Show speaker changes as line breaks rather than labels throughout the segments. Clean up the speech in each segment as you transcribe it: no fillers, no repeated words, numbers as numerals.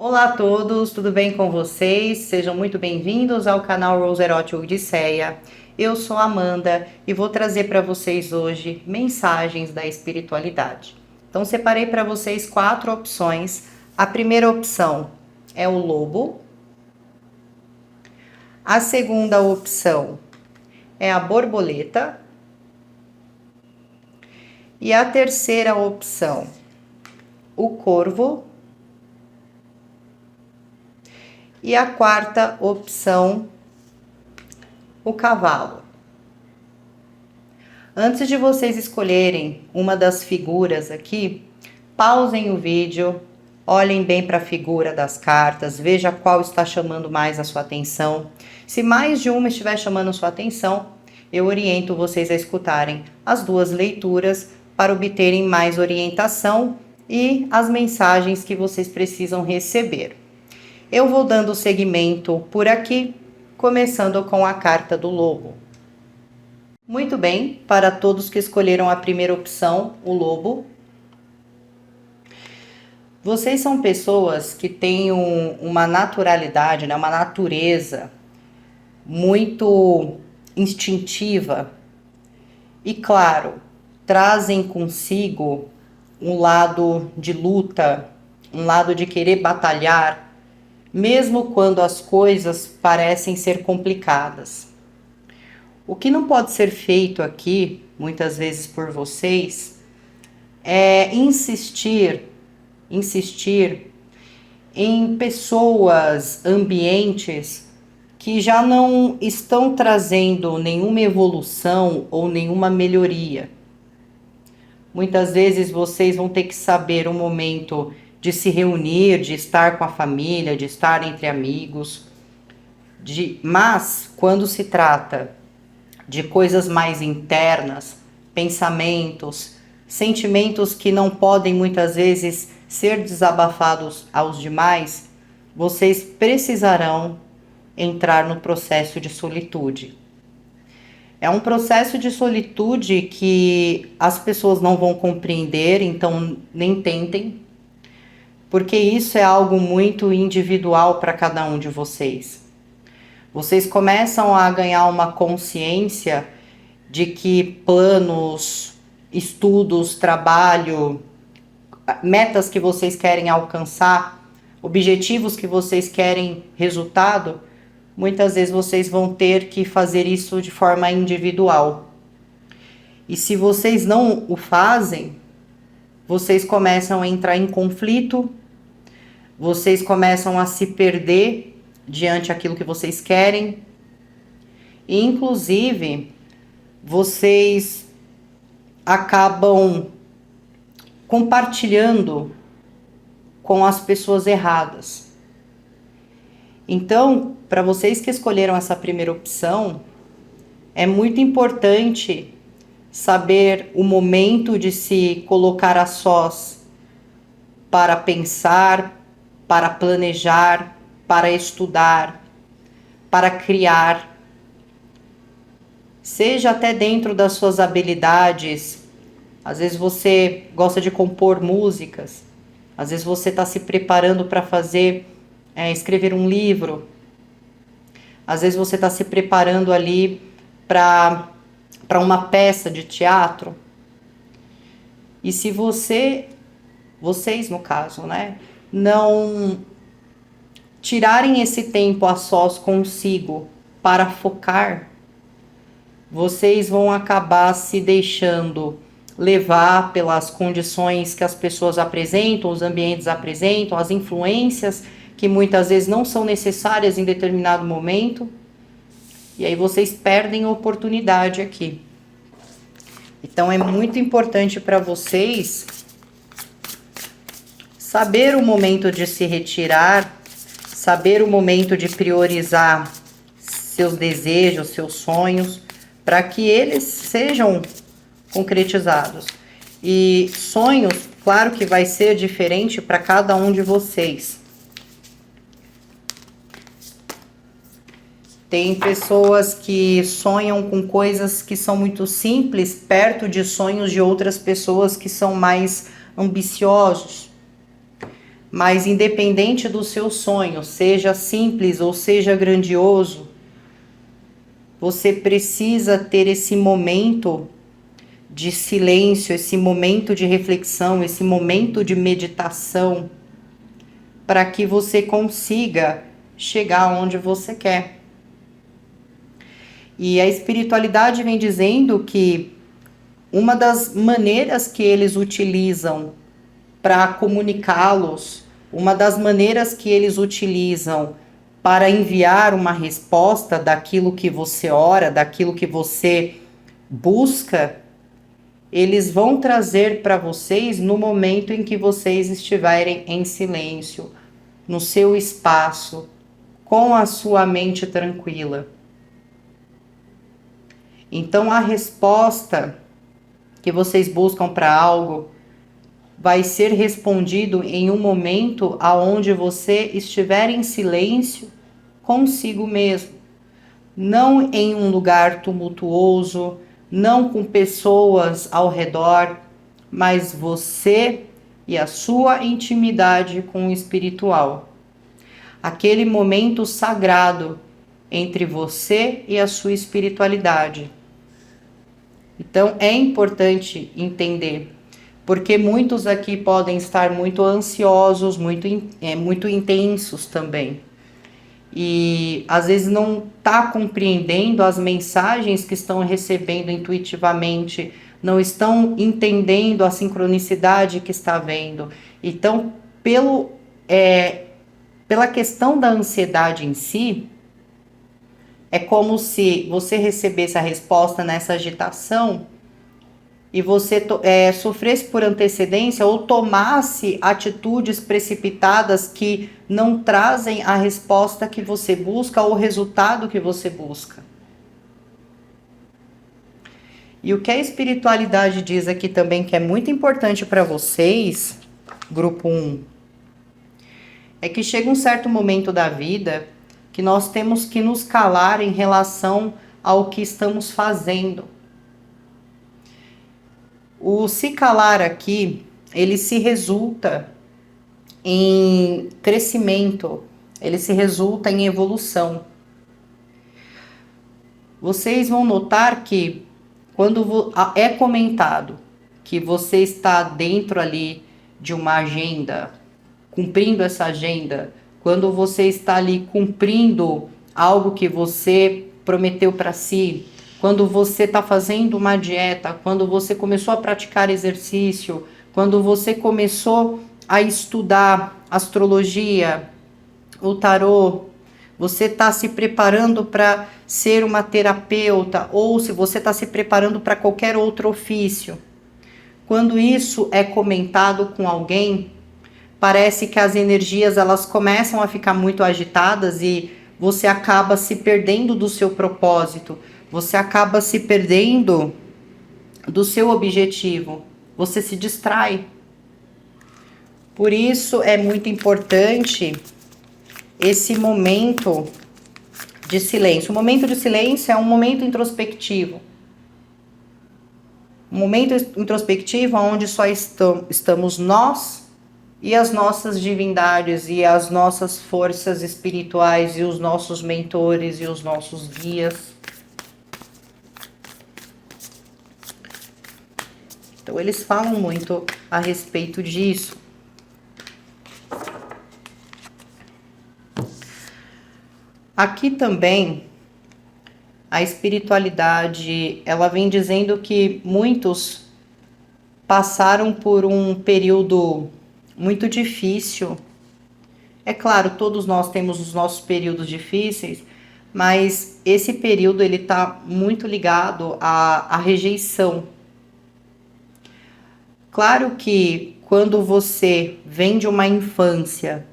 Olá a todos, tudo bem com vocês? Sejam muito bem-vindos ao canal Roserote Odisseia. Eu sou Amanda e vou trazer para vocês hoje mensagens da espiritualidade. Então separei para vocês 4 opções. A primeira opção é o lobo. A segunda opção é a borboleta. E a terceira opção, o corvo. E a quarta opção, o cavalo. Antes de vocês escolherem uma das figuras aqui, pausem o vídeo, olhem bem para a figura das cartas, veja qual está chamando mais a sua atenção. Se mais de uma estiver chamando a sua atenção, eu oriento vocês a escutarem as 2 leituras para obterem mais orientação e as mensagens que vocês precisam receber. Eu vou dando seguimento por aqui, começando com a carta do lobo. Muito bem, para todos que escolheram a primeira opção, o lobo. Vocês são pessoas que têm uma naturalidade, né, uma natureza muito instintiva e, claro, trazem consigo um lado de luta, um lado de querer batalhar, mesmo quando as coisas parecem ser complicadas. O que não pode ser feito aqui, muitas vezes por vocês, é insistir em pessoas, ambientes que já não estão trazendo nenhuma evolução ou nenhuma melhoria. Muitas vezes vocês vão ter que saber o momento de se reunir, de estar com a família, de estar entre amigos. Mas, quando se trata de coisas mais internas, pensamentos, sentimentos que não podem muitas vezes ser desabafados aos demais, vocês precisarão entrar no processo de solitude. É um processo de solitude que as pessoas não vão compreender, então nem tentem, porque isso é algo muito individual para cada um de vocês. Vocês começam a ganhar uma consciência de que planos, estudos, trabalho, metas que vocês querem alcançar, objetivos que vocês querem resultado, muitas vezes vocês vão ter que fazer isso de forma individual. E se vocês não o fazem, vocês começam a entrar em conflito, vocês começam a se perder diante daquilo que vocês querem. E, inclusive, vocês acabam compartilhando com as pessoas erradas. Então, para vocês que escolheram essa primeira opção, é muito importante saber o momento de se colocar a sós para pensar, para planejar, para estudar, para criar. Seja até dentro das suas habilidades. Às vezes você gosta de compor músicas, às vezes você está se preparando para escrever um livro, às vezes você está se preparando ali para uma peça de teatro. E se vocês no caso, né, não tirarem esse tempo a sós consigo para focar, vocês vão acabar se deixando levar pelas condições que as pessoas apresentam, os ambientes apresentam, as influências que muitas vezes não são necessárias em determinado momento, e aí vocês perdem a oportunidade aqui. Então é muito importante para vocês saber o momento de se retirar, saber o momento de priorizar seus desejos, seus sonhos, para que eles sejam concretizados. E sonhos, claro que vai ser diferente para cada um de vocês. Tem pessoas que sonham com coisas que são muito simples, perto de sonhos de outras pessoas que são mais ambiciosos. Mas independente do seu sonho, seja simples ou seja grandioso, você precisa ter esse momento de silêncio, esse momento de reflexão, esse momento de meditação, para que você consiga chegar onde você quer. E a espiritualidade vem dizendo que uma das maneiras que eles utilizam para comunicá-los, uma das maneiras que eles utilizam para enviar uma resposta daquilo que você ora, daquilo que você busca, eles vão trazer para vocês no momento em que vocês estiverem em silêncio, no seu espaço, com a sua mente tranquila. Então a resposta que vocês buscam para algo vai ser respondido em um momento aonde você estiver em silêncio consigo mesmo, não em um lugar tumultuoso, não com pessoas ao redor, mas você e a sua intimidade com o espiritual. Aquele momento sagrado entre você e a sua espiritualidade. Então é importante entender, porque muitos aqui podem estar muito ansiosos, muito intensos também. E às vezes não está compreendendo as mensagens que estão recebendo intuitivamente, não estão entendendo a sincronicidade que está havendo. Então, pela questão da ansiedade em si, é como se você recebesse a resposta nessa agitação e você sofresse por antecedência ou tomasse atitudes precipitadas que não trazem a resposta que você busca ou o resultado que você busca. E o que a espiritualidade diz aqui também, que é muito importante para vocês, grupo 1, é que chega um certo momento da vida que nós temos que nos calar em relação ao que estamos fazendo. O se calar aqui, ele se resulta em crescimento, ele se resulta em evolução. Vocês vão notar que quando é comentado que você está dentro ali de uma agenda, cumprindo essa agenda, quando você está ali cumprindo algo que você prometeu para si, quando você está fazendo uma dieta, quando você começou a praticar exercício, quando você começou a estudar astrologia, o tarô, você está se preparando para ser uma terapeuta, ou se você está se preparando para qualquer outro ofício. Quando isso é comentado com alguém, parece que as energias elas começam a ficar muito agitadas e você acaba se perdendo do seu propósito, você acaba se perdendo do seu objetivo, você se distrai. Por isso é muito importante esse momento de silêncio. O momento de silêncio é um momento introspectivo. Um momento introspectivo onde só estamos nós e as nossas divindades e as nossas forças espirituais e os nossos mentores e os nossos guias. Então eles falam muito a respeito disso. Aqui também a espiritualidade, ela vem dizendo que muitos passaram por um período muito difícil. É claro, todos nós temos os nossos períodos difíceis, mas esse período ele está muito ligado à rejeição. Claro que quando você vem de uma infância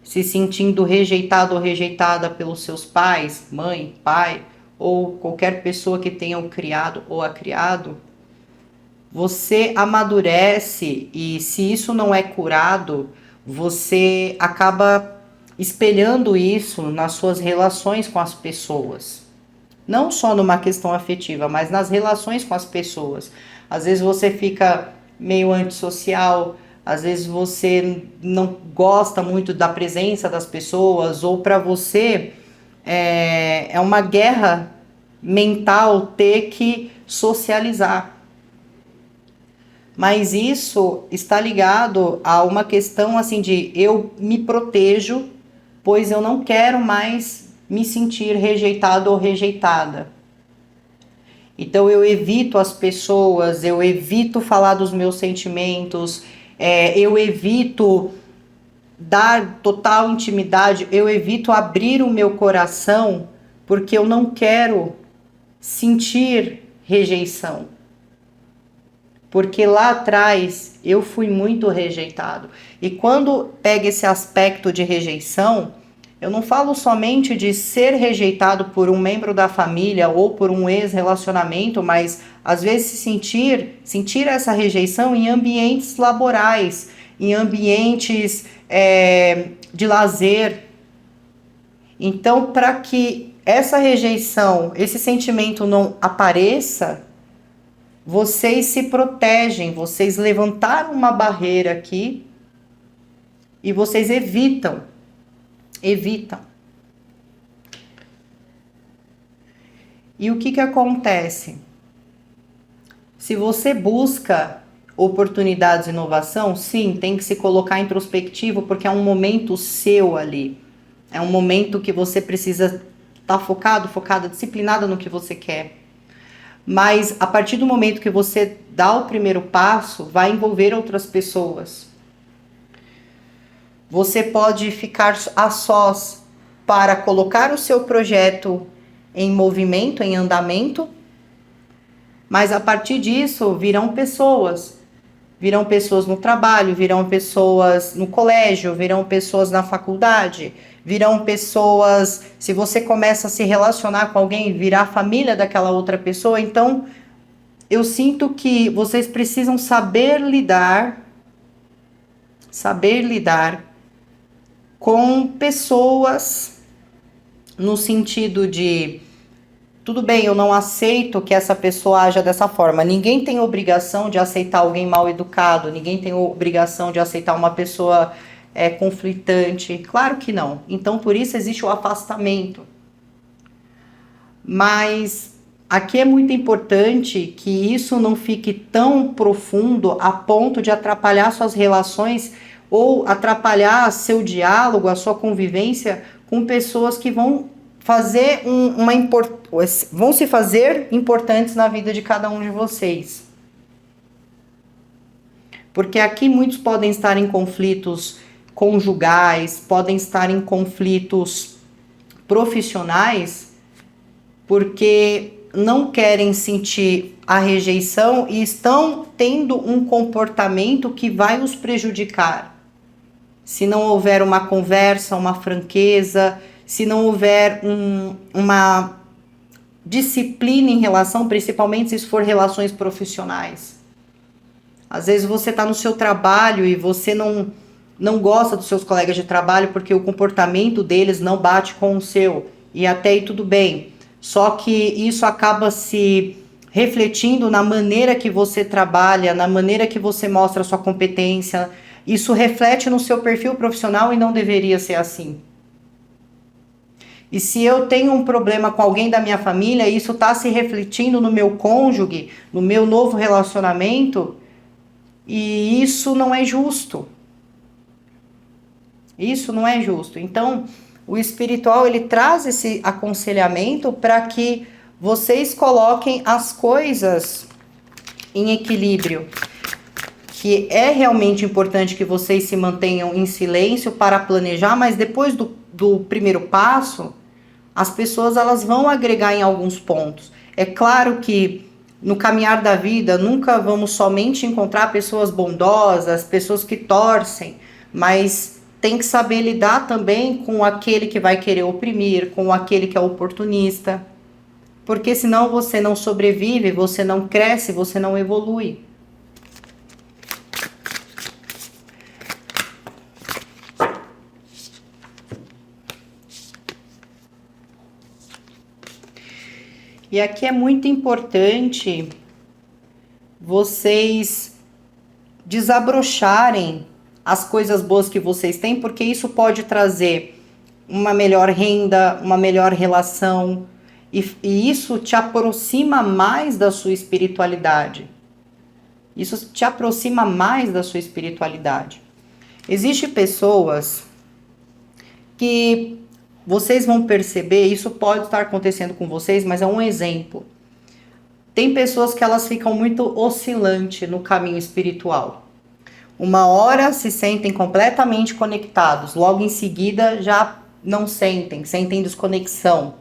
se sentindo rejeitado ou rejeitada pelos seus pais, mãe, pai, ou qualquer pessoa que tenha o criado ou a criado, você amadurece e se isso não é curado, você acaba espelhando isso nas suas relações com as pessoas. Não só numa questão afetiva, mas nas relações com as pessoas. Às vezes você fica meio antissocial, às vezes você não gosta muito da presença das pessoas, ou para você é uma guerra mental ter que socializar. Mas isso está ligado a uma questão assim de eu me protejo, pois eu não quero mais me sentir rejeitado ou rejeitada. Então eu evito as pessoas, eu evito falar dos meus sentimentos, eu evito dar total intimidade, eu evito abrir o meu coração, porque eu não quero sentir rejeição. Porque lá atrás eu fui muito rejeitado. E quando pega esse aspecto de rejeição, eu não falo somente de ser rejeitado por um membro da família ou por um ex-relacionamento, mas às vezes sentir essa rejeição em ambientes laborais, em ambientes de lazer. Então, para que essa rejeição, esse sentimento não apareça, vocês se protegem, vocês levantaram uma barreira aqui e vocês evitam. E o que acontece? Se você busca oportunidades de inovação, sim, tem que se colocar introspectivo, porque é um momento seu ali. É um momento que você precisa estar focada, disciplinada no que você quer. Mas a partir do momento que você dá o primeiro passo, vai envolver outras pessoas. Você pode ficar a sós para colocar o seu projeto em movimento, em andamento, mas a partir disso virão pessoas no trabalho, virão pessoas no colégio, virão pessoas na faculdade, virão pessoas, se você começa a se relacionar com alguém, virá a família daquela outra pessoa. Então, eu sinto que vocês precisam saber lidar com pessoas no sentido de tudo bem, eu não aceito que essa pessoa haja dessa forma. Ninguém tem obrigação de aceitar alguém mal educado, ninguém tem obrigação de aceitar uma pessoa conflitante. Claro que não. Então, por isso existe o afastamento. Mas aqui é muito importante que isso não fique tão profundo a ponto de atrapalhar suas relações ou atrapalhar seu diálogo, a sua convivência com pessoas que vão vão se fazer importantes na vida de cada um de vocês. Porque aqui muitos podem estar em conflitos conjugais, podem estar em conflitos profissionais, porque não querem sentir a rejeição e estão tendo um comportamento que vai os prejudicar. Se não houver uma conversa, uma franqueza, se não houver uma disciplina em relação, principalmente se isso for relações profissionais. Às vezes você está no seu trabalho e você não gosta dos seus colegas de trabalho porque o comportamento deles não bate com o seu. E até aí tudo bem. Só que isso acaba se refletindo na maneira que você trabalha, na maneira que você mostra a sua competência. Isso reflete no seu perfil profissional e não deveria ser assim. E se eu tenho um problema com alguém da minha família, isso está se refletindo no meu cônjuge, no meu novo relacionamento, e isso não é justo. Isso não é justo. Então, o espiritual, ele traz esse aconselhamento para que vocês coloquem as coisas em equilíbrio. Que é realmente importante que vocês se mantenham em silêncio para planejar, mas depois do primeiro passo, as pessoas elas vão agregar em alguns pontos. É claro que no caminhar da vida nunca vamos somente encontrar pessoas bondosas, pessoas que torcem, mas tem que saber lidar também com aquele que vai querer oprimir, com aquele que é oportunista, porque senão você não sobrevive, você não cresce, você não evolui. E aqui é muito importante vocês desabrocharem as coisas boas que vocês têm, porque isso pode trazer uma melhor renda, uma melhor relação, e isso te aproxima mais da sua espiritualidade. Isso te aproxima mais da sua espiritualidade. Existem pessoas que vocês vão perceber, isso pode estar acontecendo com vocês, mas é um exemplo. Tem pessoas que elas ficam muito oscilantes no caminho espiritual. Uma hora se sentem completamente conectados, logo em seguida já não sentem desconexão.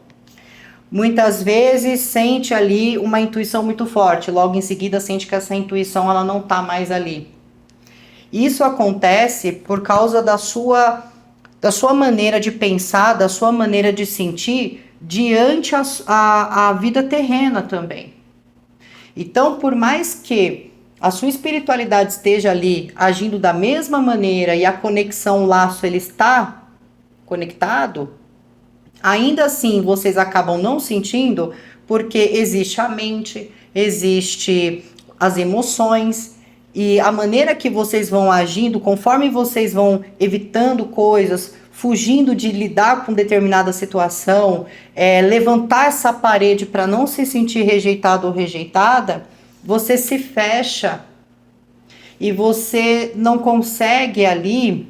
Muitas vezes sente ali uma intuição muito forte, logo em seguida sente que essa intuição ela não está mais ali. Isso acontece por causa da sua maneira de pensar, da sua maneira de sentir diante a vida terrena também. Então, por mais que a sua espiritualidade esteja ali agindo da mesma maneira e a conexão, o laço, ele está conectado, ainda assim vocês acabam não sentindo, porque existe a mente, existe as emoções, e a maneira que vocês vão agindo, conforme vocês vão evitando coisas, fugindo de lidar com determinada situação, levantar essa parede para não se sentir rejeitado ou rejeitada, você se fecha e você não consegue ali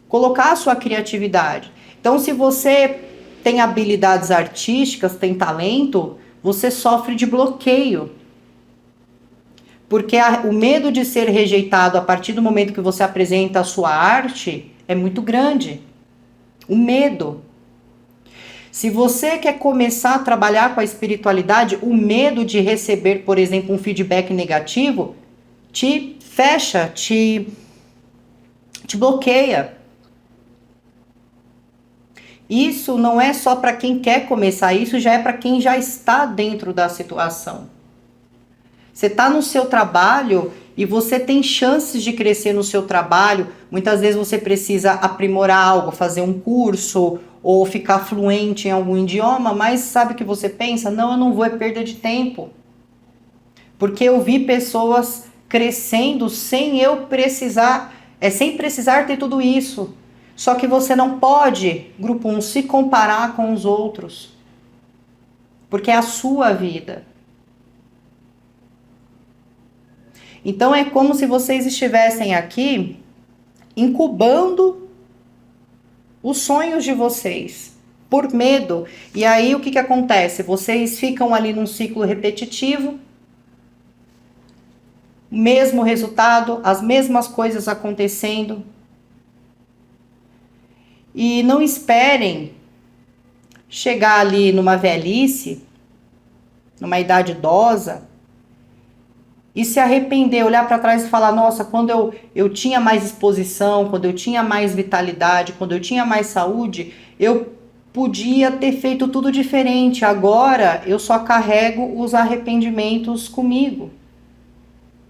colocar a sua criatividade. Então, se você tem habilidades artísticas, tem talento, você sofre de bloqueio. Porque o medo de ser rejeitado a partir do momento que você apresenta a sua arte é muito grande. O medo. Se você quer começar a trabalhar com a espiritualidade, o medo de receber, por exemplo, um feedback negativo, te fecha, te bloqueia. Isso não é só para quem quer começar, isso já é para quem já está dentro da situação. Você está no seu trabalho e você tem chances de crescer no seu trabalho. Muitas vezes você precisa aprimorar algo, fazer um curso ou ficar fluente em algum idioma, mas sabe o que você pensa? Não, eu não vou, é perda de tempo. Porque eu vi pessoas crescendo sem sem precisar ter tudo isso. Só que você não pode, grupo 1, se comparar com os outros. Porque é a sua vida. Então é como se vocês estivessem aqui incubando os sonhos de vocês por medo. E aí o que acontece? Vocês ficam ali num ciclo repetitivo, o mesmo resultado, as mesmas coisas acontecendo. E não esperem chegar ali numa velhice, numa idade idosa, e se arrepender, olhar para trás e falar, nossa, quando eu tinha mais disposição, quando eu tinha mais vitalidade, quando eu tinha mais saúde, eu podia ter feito tudo diferente. Agora eu só carrego os arrependimentos comigo.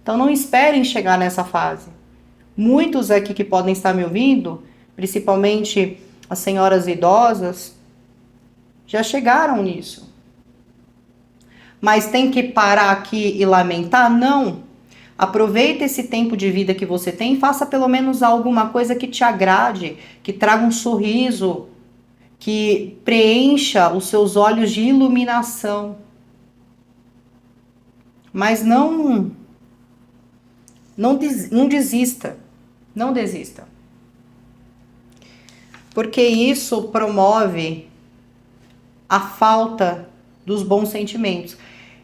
Então não esperem chegar nessa fase. Muitos aqui que podem estar me ouvindo, principalmente as senhoras idosas, já chegaram nisso. Mas tem que parar aqui e lamentar? Não. Aproveita esse tempo de vida que você tem e faça pelo menos alguma coisa que te agrade, que traga um sorriso, que preencha os seus olhos de iluminação. Mas não desista. Não desista. Porque isso promove a falta dos bons sentimentos.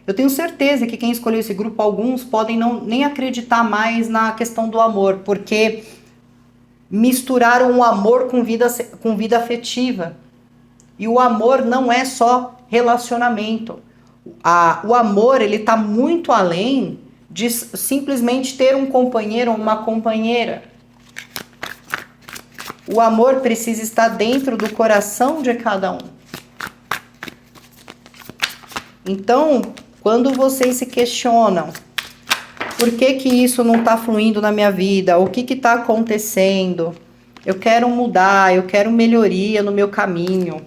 Eu tenho certeza que quem escolheu esse grupo, alguns podem nem acreditar mais na questão do amor, porque misturaram o amor com vida afetiva. E o amor não é só relacionamento. O amor, ele está muito além de simplesmente ter um companheiro ou uma companheira. O amor precisa estar dentro do coração de cada um. Então, quando vocês se questionam, por que isso não está fluindo na minha vida? O que está acontecendo? Eu quero mudar, eu quero melhoria no meu caminho.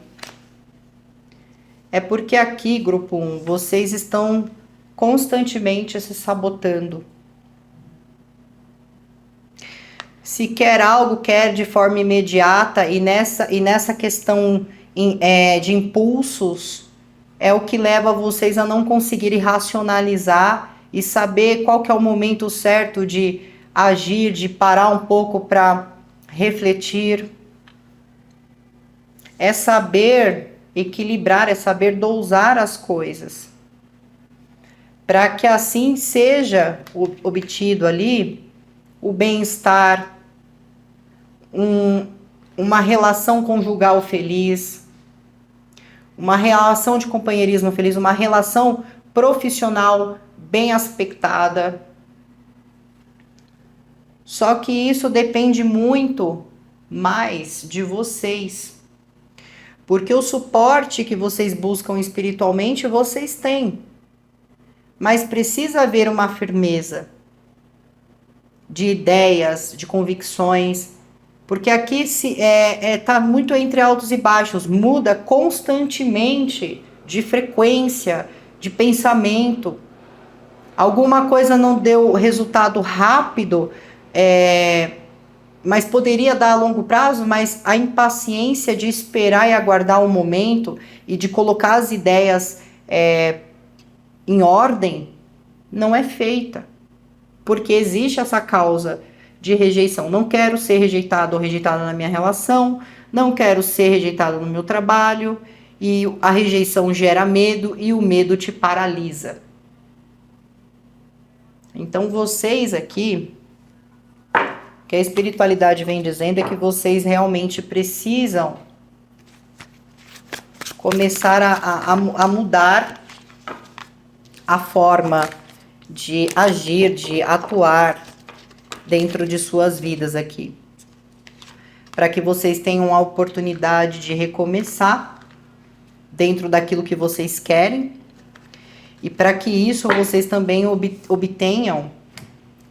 É porque aqui, grupo 1, vocês estão constantemente se sabotando. Se quer algo, quer de forma imediata, e nessa questão de impulsos é o que leva vocês a não conseguirem racionalizar e saber qual que é o momento certo de agir, de parar um pouco para refletir. É saber equilibrar, é saber dosar as coisas, para que assim seja obtido ali o bem-estar, uma relação conjugal feliz, uma relação de companheirismo feliz, uma relação profissional bem aspectada. Só que isso depende muito mais de vocês. Porque o suporte que vocês buscam espiritualmente, vocês têm. Mas precisa haver uma firmeza de ideias, de convicções. Porque aqui tá muito entre altos e baixos. Muda constantemente de frequência, de pensamento. Alguma coisa não deu resultado rápido, mas poderia dar a longo prazo, mas a impaciência de esperar e aguardar um momento e de colocar as ideias em ordem não é feita. Porque existe essa causa de rejeição. Não quero ser rejeitado ou rejeitada na minha relação, não quero ser rejeitado no meu trabalho, e a rejeição gera medo e o medo te paralisa. Então vocês aqui, o que a espiritualidade vem dizendo é que vocês realmente precisam começar a mudar a forma de agir, de atuar dentro de suas vidas aqui. Para que vocês tenham a oportunidade de recomeçar dentro daquilo que vocês querem. E para que isso vocês também obtenham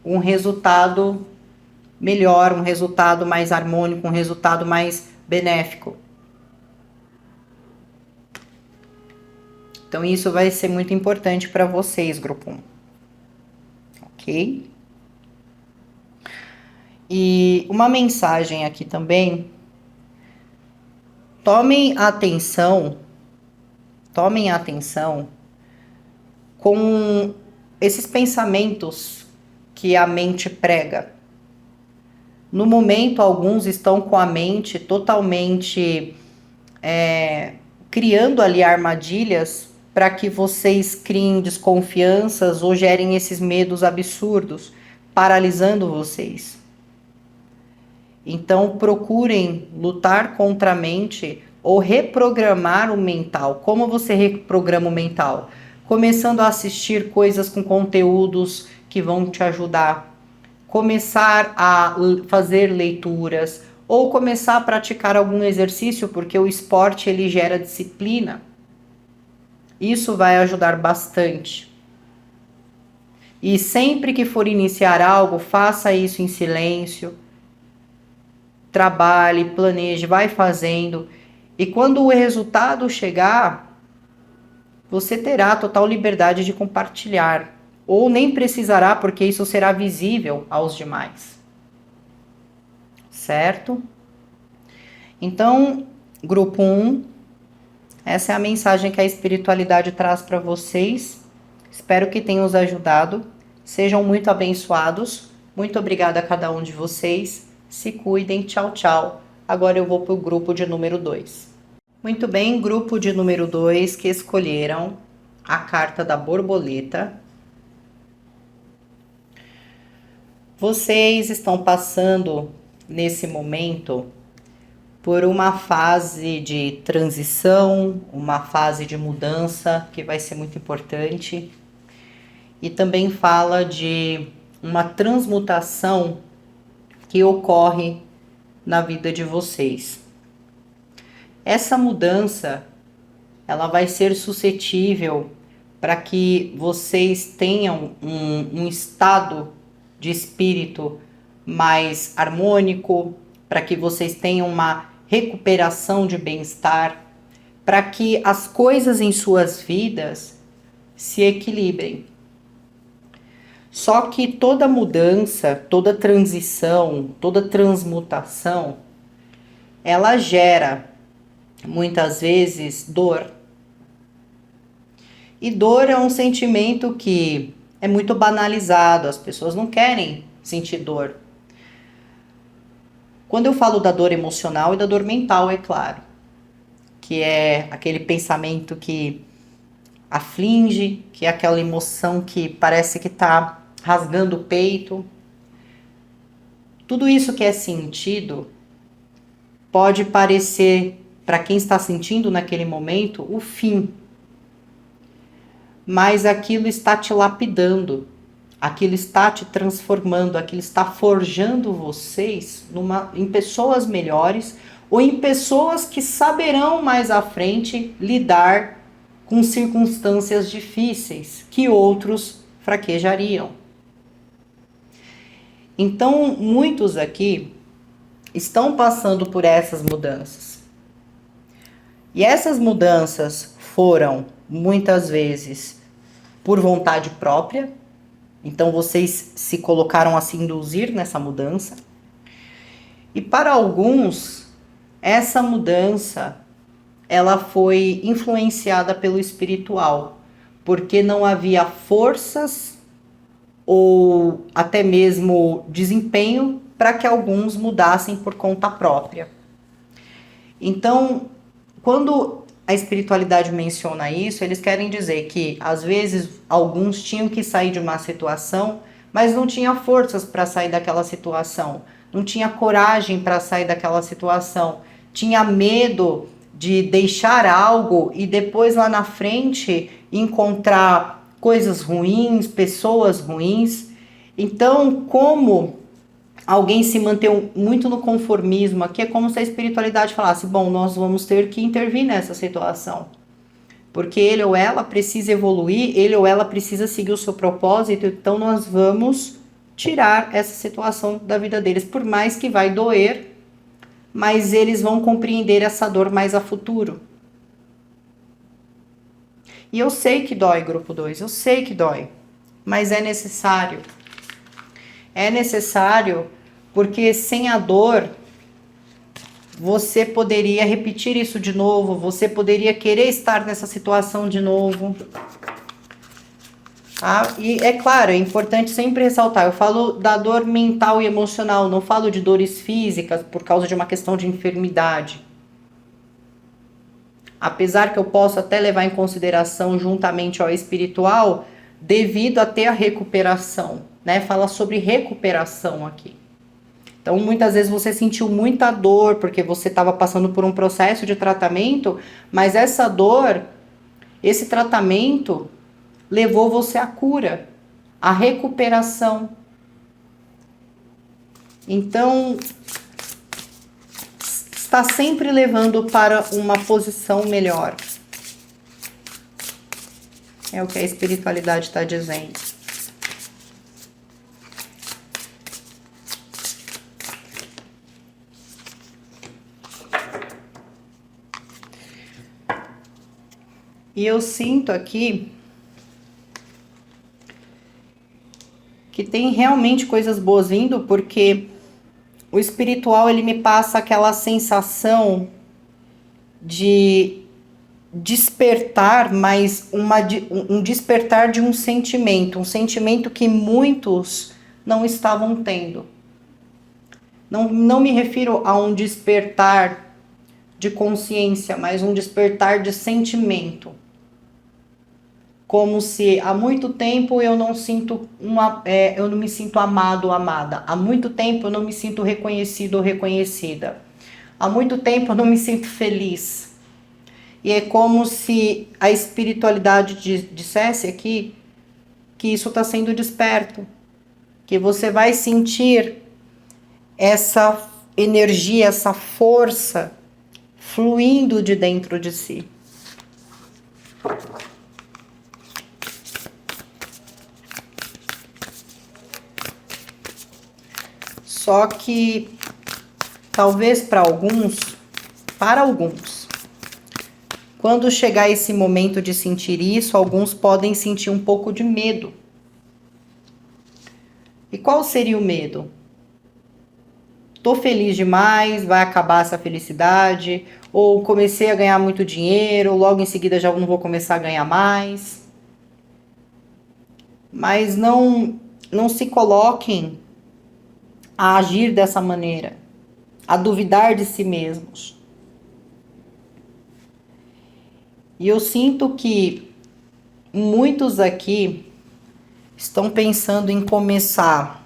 um resultado melhor, um resultado mais harmônico, um resultado mais benéfico. Então isso vai ser muito importante para vocês, grupo 1. Ok? E uma mensagem aqui também. Tomem atenção com esses pensamentos que a mente prega. No momento, alguns estão com a mente totalmente criando ali armadilhas para que vocês criem desconfianças ou gerem esses medos absurdos, paralisando vocês. Então, procurem lutar contra a mente ou reprogramar o mental. Como você reprograma o mental? Começando a assistir coisas com conteúdos que vão te ajudar. Começar a fazer leituras ou começar a praticar algum exercício, porque o esporte ele gera disciplina. Isso vai ajudar bastante. E sempre que for iniciar algo, faça isso em silêncio. Trabalhe, planeje, vai fazendo. E quando o resultado chegar, você terá total liberdade de compartilhar. Ou nem precisará, porque isso será visível aos demais. Certo? Então, grupo 1, essa é a mensagem que a espiritualidade traz para vocês. Espero que tenha os ajudado. Sejam muito abençoados. Muito obrigada a cada um de vocês. Se cuidem. Tchau, tchau. Agora eu vou para o grupo de número 2. Muito bem, grupo de número 2 que escolheram a carta da borboleta. Vocês estão passando nesse momento por uma fase de transição, uma fase de mudança que vai ser muito importante. E também fala de uma transmutação que ocorre na vida de vocês. Essa mudança, ela vai ser suscetível para que vocês tenham um estado de espírito mais harmônico, para que vocês tenham uma recuperação de bem-estar, para que as coisas em suas vidas se equilibrem. Só que toda mudança, toda transição, toda transmutação, ela gera muitas vezes dor. E dor é um sentimento que é muito banalizado, as pessoas não querem sentir dor. Quando eu falo da dor emocional e da dor mental, é claro, que é aquele pensamento que aflige, que é aquela emoção que parece que está rasgando o peito. Tudo isso que é sentido pode parecer, para quem está sentindo naquele momento, o fim. Mas aquilo está te lapidando, aquilo está te transformando, aquilo está forjando vocês em pessoas melhores ou em pessoas que saberão mais à frente lidar com circunstâncias difíceis que outros fraquejariam. Então, muitos aqui estão passando por essas mudanças. E essas mudanças foram, muitas vezes, por vontade própria. Então, vocês se colocaram a se induzir nessa mudança. E para alguns, essa mudança, ela foi influenciada pelo espiritual, porque não havia forças ou até mesmo desempenho para que alguns mudassem por conta própria. Então, quando a espiritualidade menciona isso, eles querem dizer que às vezes alguns tinham que sair de uma situação, mas não tinha forças para sair daquela situação, não tinha coragem para sair daquela situação, tinha medo de deixar algo e depois lá na frente encontrar coisas ruins, pessoas ruins. Então, como alguém se manteve muito no conformismo aqui, é como se a espiritualidade falasse, bom, nós vamos ter que intervir nessa situação. Porque ele ou ela precisa evoluir, ele ou ela precisa seguir o seu propósito, então nós vamos tirar essa situação da vida deles, por mais que vai doer, mas eles vão compreender essa dor mais a futuro. E eu sei que dói, grupo 2, eu sei que dói, mas é necessário. É necessário porque sem a dor, você poderia repetir isso de novo, você poderia querer estar nessa situação de novo. Tá? E é claro, é importante sempre ressaltar, eu falo da dor mental e emocional, não falo de dores físicas por causa de uma questão de enfermidade. Apesar que eu posso até levar em consideração juntamente ao espiritual, devido a ter a recuperação, né? Fala sobre recuperação aqui. Então, muitas vezes você sentiu muita dor porque você estava passando por um processo de tratamento, mas essa dor, esse tratamento levou você à cura, à recuperação. Então, está sempre levando para uma posição melhor. É o que a espiritualidade está dizendo. E eu sinto aqui que tem realmente coisas boas vindo, porque o espiritual, ele me passa aquela sensação de despertar, mas um despertar de um sentimento que muitos não estavam tendo. Não me refiro a um despertar de consciência, mas um despertar de sentimento. Como se há muito tempo eu não me sinto amado ou amada. Há muito tempo eu não me sinto reconhecido ou reconhecida. Há muito tempo eu não me sinto feliz. E é como se a espiritualidade dissesse aqui que isso está sendo desperto. Que você vai sentir essa energia, essa força fluindo de dentro de si. Só que, talvez para alguns, quando chegar esse momento de sentir isso, alguns podem sentir um pouco de medo. E qual seria o medo? Tô feliz demais, vai acabar essa felicidade, ou comecei a ganhar muito dinheiro, logo em seguida já não vou começar a ganhar mais. Mas não se coloquem a agir dessa maneira, a duvidar de si mesmos. E eu sinto que muitos aqui estão pensando em começar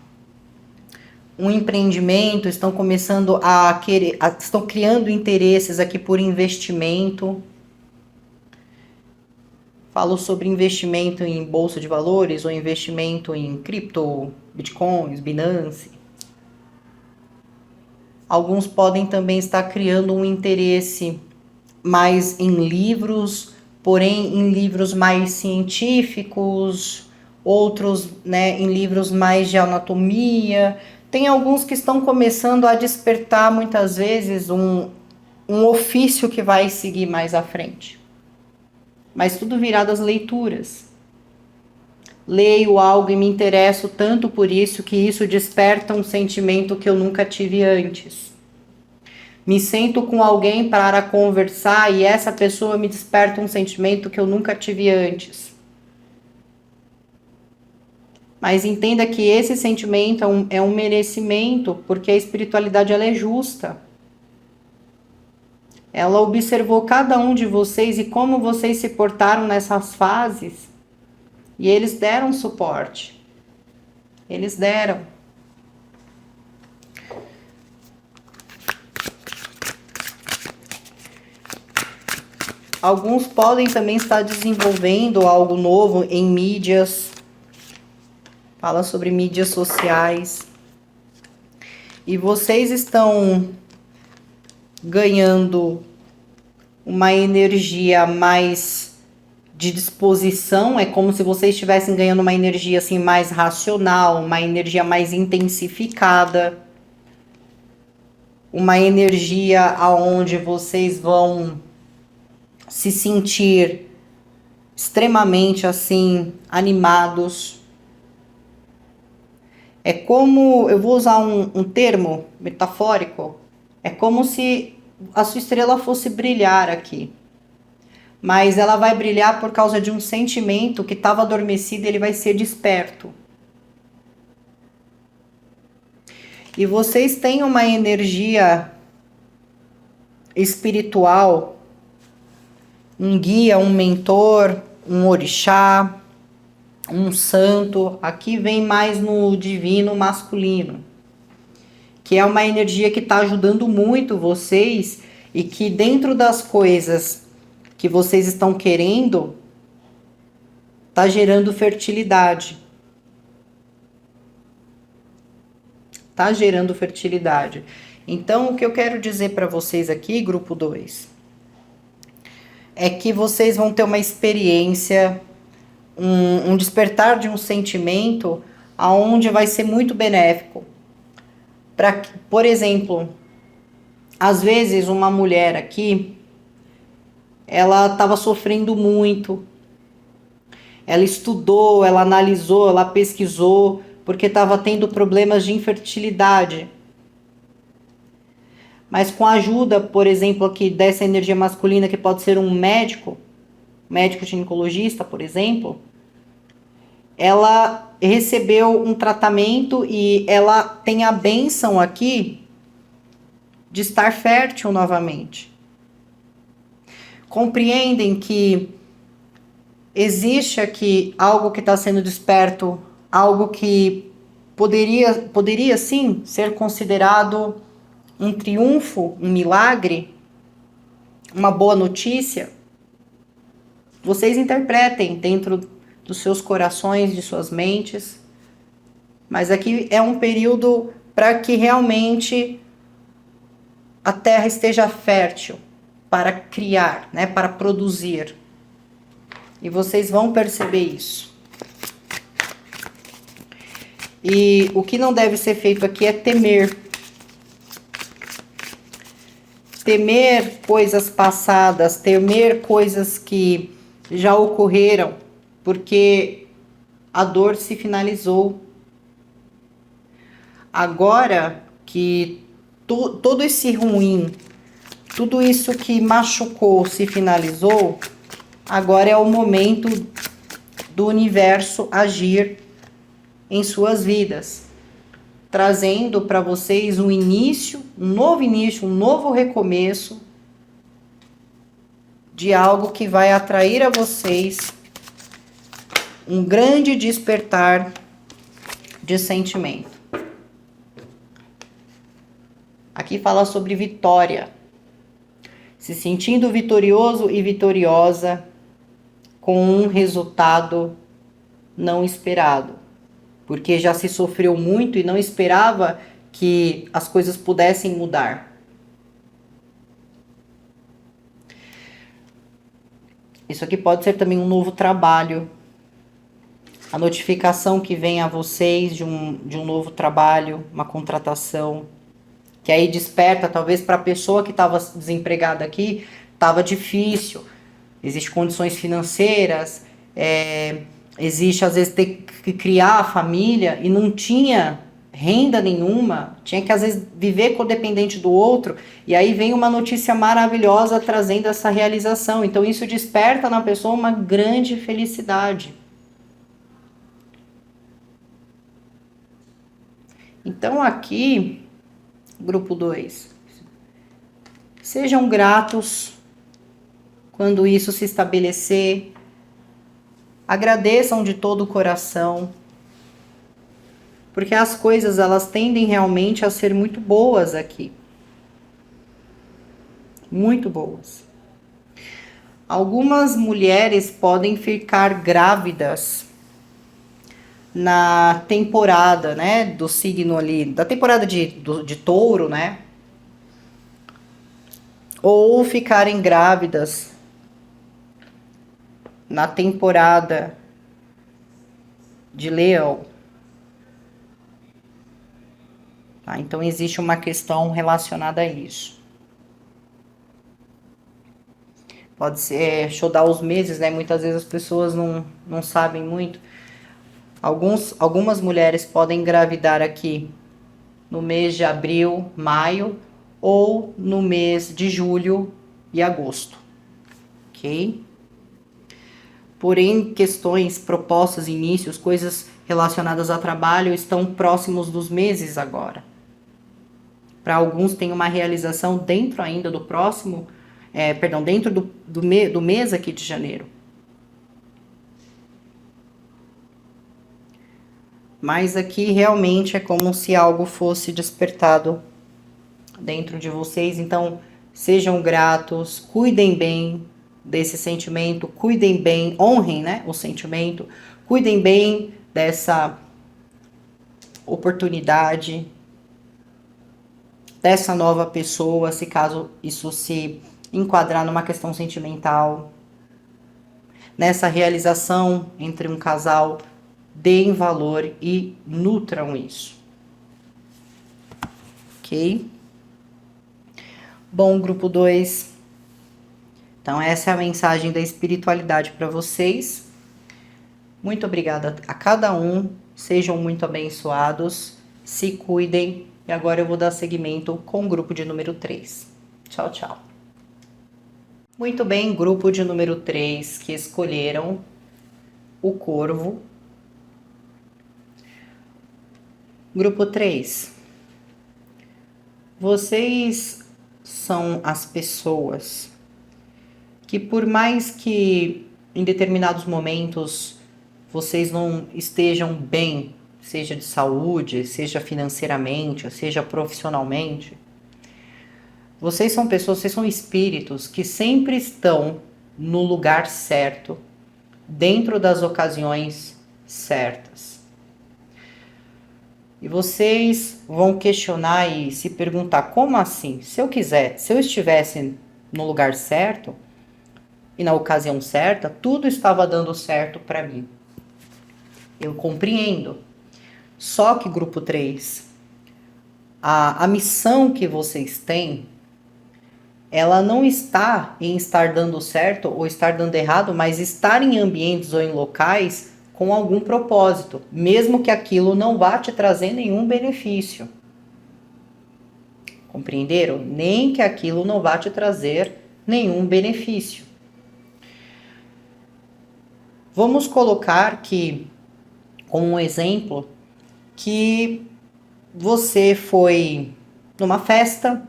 um empreendimento, estão começando a querer, estão criando interesses aqui por investimento. Falo sobre investimento em bolsa de valores ou investimento em cripto, bitcoins, Binance. Alguns podem também estar criando um interesse mais em livros, porém em livros mais científicos, outros, né, em livros mais de anatomia. Tem alguns que estão começando a despertar muitas vezes um ofício que vai seguir mais à frente. Mas tudo virado às leituras. Leio algo e me interesso tanto por isso que isso desperta um sentimento que eu nunca tive antes. Me sento com alguém para conversar e essa pessoa me desperta um sentimento que eu nunca tive antes. Mas entenda que esse sentimento é um merecimento, porque a espiritualidade ela é justa. Ela observou cada um de vocês e como vocês se portaram nessas fases. E eles deram suporte. Eles deram. Alguns podem também estar desenvolvendo algo novo em mídias. Fala sobre mídias sociais. E vocês estão ganhando uma energia mais de disposição, é como se vocês estivessem ganhando uma energia assim mais racional, uma energia mais intensificada, uma energia aonde vocês vão se sentir extremamente assim animados. É como, eu vou usar um termo metafórico, é como se a sua estrela fosse brilhar aqui. Mas ela vai brilhar por causa de um sentimento que estava adormecido e ele vai ser desperto. E vocês têm uma energia espiritual, um guia, um mentor, um orixá, um santo. Aqui vem mais no divino masculino, que é uma energia que está ajudando muito vocês e que dentro das coisas que vocês estão querendo, está gerando fertilidade. Está gerando fertilidade. Então, o que eu quero dizer para vocês aqui, grupo 2, é que vocês vão ter uma experiência, um despertar de um sentimento aonde vai ser muito benéfico. Por exemplo, às vezes uma mulher aqui, ela estava sofrendo muito, ela estudou, ela analisou, ela pesquisou, porque estava tendo problemas de infertilidade. Mas com a ajuda, por exemplo, aqui dessa energia masculina, que pode ser um médico ginecologista, por exemplo, ela recebeu um tratamento e ela tem a bênção aqui de estar fértil novamente. Compreendem que existe aqui algo que está sendo desperto, algo que poderia sim ser considerado um triunfo, um milagre, uma boa notícia? Vocês interpretem dentro dos seus corações, de suas mentes, mas aqui é um período para que realmente a terra esteja fértil para criar, né, para produzir. E vocês vão perceber isso. E o que não deve ser feito aqui é temer. Temer coisas passadas, temer coisas que já ocorreram, porque a dor se finalizou. Agora que todo esse ruim, tudo isso que machucou se finalizou, agora é o momento do universo agir em suas vidas, trazendo para vocês um início, um novo recomeço de algo que vai atrair a vocês um grande despertar de sentimento. Aqui fala sobre vitória, se sentindo vitorioso e vitoriosa com um resultado não esperado, porque já se sofreu muito e não esperava que as coisas pudessem mudar. Isso aqui pode ser também um novo trabalho, a notificação que vem a vocês de um novo trabalho, uma contratação, que aí desperta, talvez para a pessoa que estava desempregada aqui, estava difícil, existem condições financeiras, existe às vezes ter que criar a família e não tinha renda nenhuma, tinha que às vezes viver codependente do outro, e aí vem uma notícia maravilhosa trazendo essa realização. Então isso desperta na pessoa uma grande felicidade. Então aqui, grupo 2, sejam gratos quando isso se estabelecer, agradeçam de todo o coração, porque as coisas elas tendem realmente a ser muito boas aqui, muito boas. Algumas mulheres podem ficar grávidas na temporada, né, do signo ali, da temporada de touro, né, ou ficarem grávidas na temporada de leão. Tá? Então existe uma questão relacionada a isso. Pode ser, deixa eu dar os meses, né, muitas vezes as pessoas não sabem muito. Algumas mulheres podem engravidar aqui no mês de abril, maio, ou no mês de julho e agosto, ok? Porém, questões, propostas, inícios, coisas relacionadas a trabalho estão próximos dos meses agora. Para alguns tem uma realização dentro ainda do próximo, dentro do mês aqui de janeiro. Mas aqui realmente é como se algo fosse despertado dentro de vocês. Então, sejam gratos, cuidem bem desse sentimento, cuidem bem, honrem, né, o sentimento, cuidem bem dessa oportunidade, dessa nova pessoa, se caso isso se enquadrar numa questão sentimental. Nessa realização entre um casal, deem valor e nutram isso. Ok? Bom, grupo 2. Então, essa é a mensagem da espiritualidade para vocês. Muito obrigada a cada um. Sejam muito abençoados. Se cuidem. E agora eu vou dar seguimento com o grupo de número 3. Tchau, tchau. Muito bem, grupo de número 3 que escolheram o corvo. Grupo 3, vocês são as pessoas que, por mais que em determinados momentos vocês não estejam bem, seja de saúde, seja financeiramente, seja profissionalmente, vocês são pessoas, vocês são espíritos que sempre estão no lugar certo, dentro das ocasiões certas. E vocês vão questionar e se perguntar, como assim? Se eu estivesse no lugar certo e na ocasião certa, tudo estava dando certo para mim. Eu compreendo. Só que, grupo 3, a missão que vocês têm, ela não está em estar dando certo ou estar dando errado, mas estar em ambientes ou em locais com algum propósito, mesmo que aquilo não vá te trazer nenhum benefício. Compreenderam? Nem que aquilo não vá te trazer nenhum benefício. Vamos colocar que, como um exemplo, que você foi numa festa,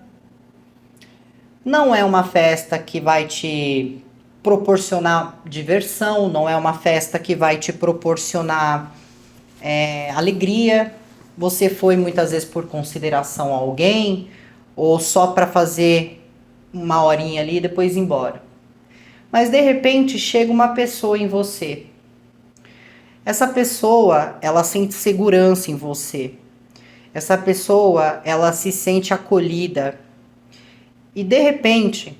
não é uma festa que vai te proporcionar diversão, não é uma festa que vai te proporcionar alegria. Você foi muitas vezes por consideração a alguém, ou só para fazer uma horinha ali e depois ir embora. Mas de repente chega uma pessoa em você. Essa pessoa, ela sente segurança em você. Essa pessoa, ela se sente acolhida. E de repente,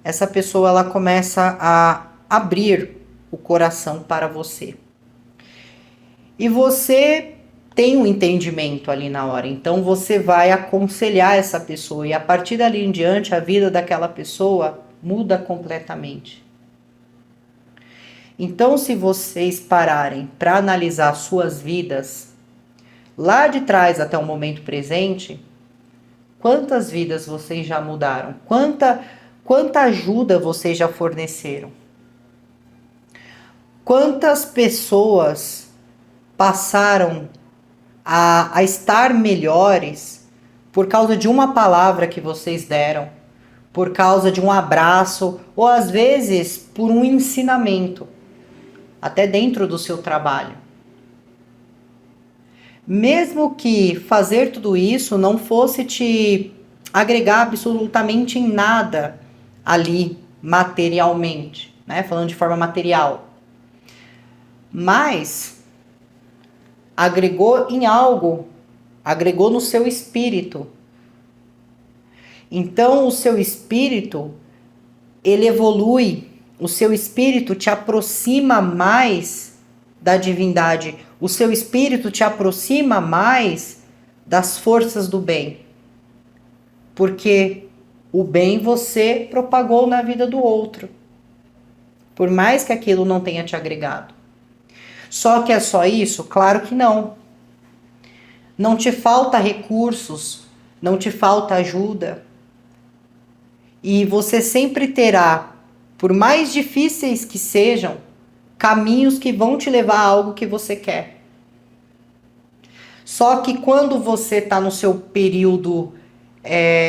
essa pessoa, ela começa a abrir o coração para você. E você tem um entendimento ali na hora. Então você vai aconselhar essa pessoa. E a partir dali em diante, a vida daquela pessoa muda completamente. Então, se vocês pararem para analisar suas vidas, lá de trás até o momento presente, quantas vidas vocês já mudaram? Quanta ajuda vocês já forneceram? Quantas pessoas passaram a estar melhores por causa de uma palavra que vocês deram, por causa de um abraço, ou às vezes por um ensinamento, até dentro do seu trabalho. Mesmo que fazer tudo isso não fosse te agregar absolutamente em nada ali, materialmente, né? Falando de forma material. Mas agregou em algo, agregou no seu espírito. Então o seu espírito, ele evolui. O seu espírito te aproxima mais da divindade. O seu espírito te aproxima mais das forças do bem. Porque o bem você propagou na vida do outro. Por mais que aquilo não tenha te agregado. Só que é só isso? Claro que não. Não te falta recursos, não te falta ajuda. E você sempre terá, por mais difíceis que sejam, caminhos que vão te levar a algo que você quer. Só que quando você está no seu período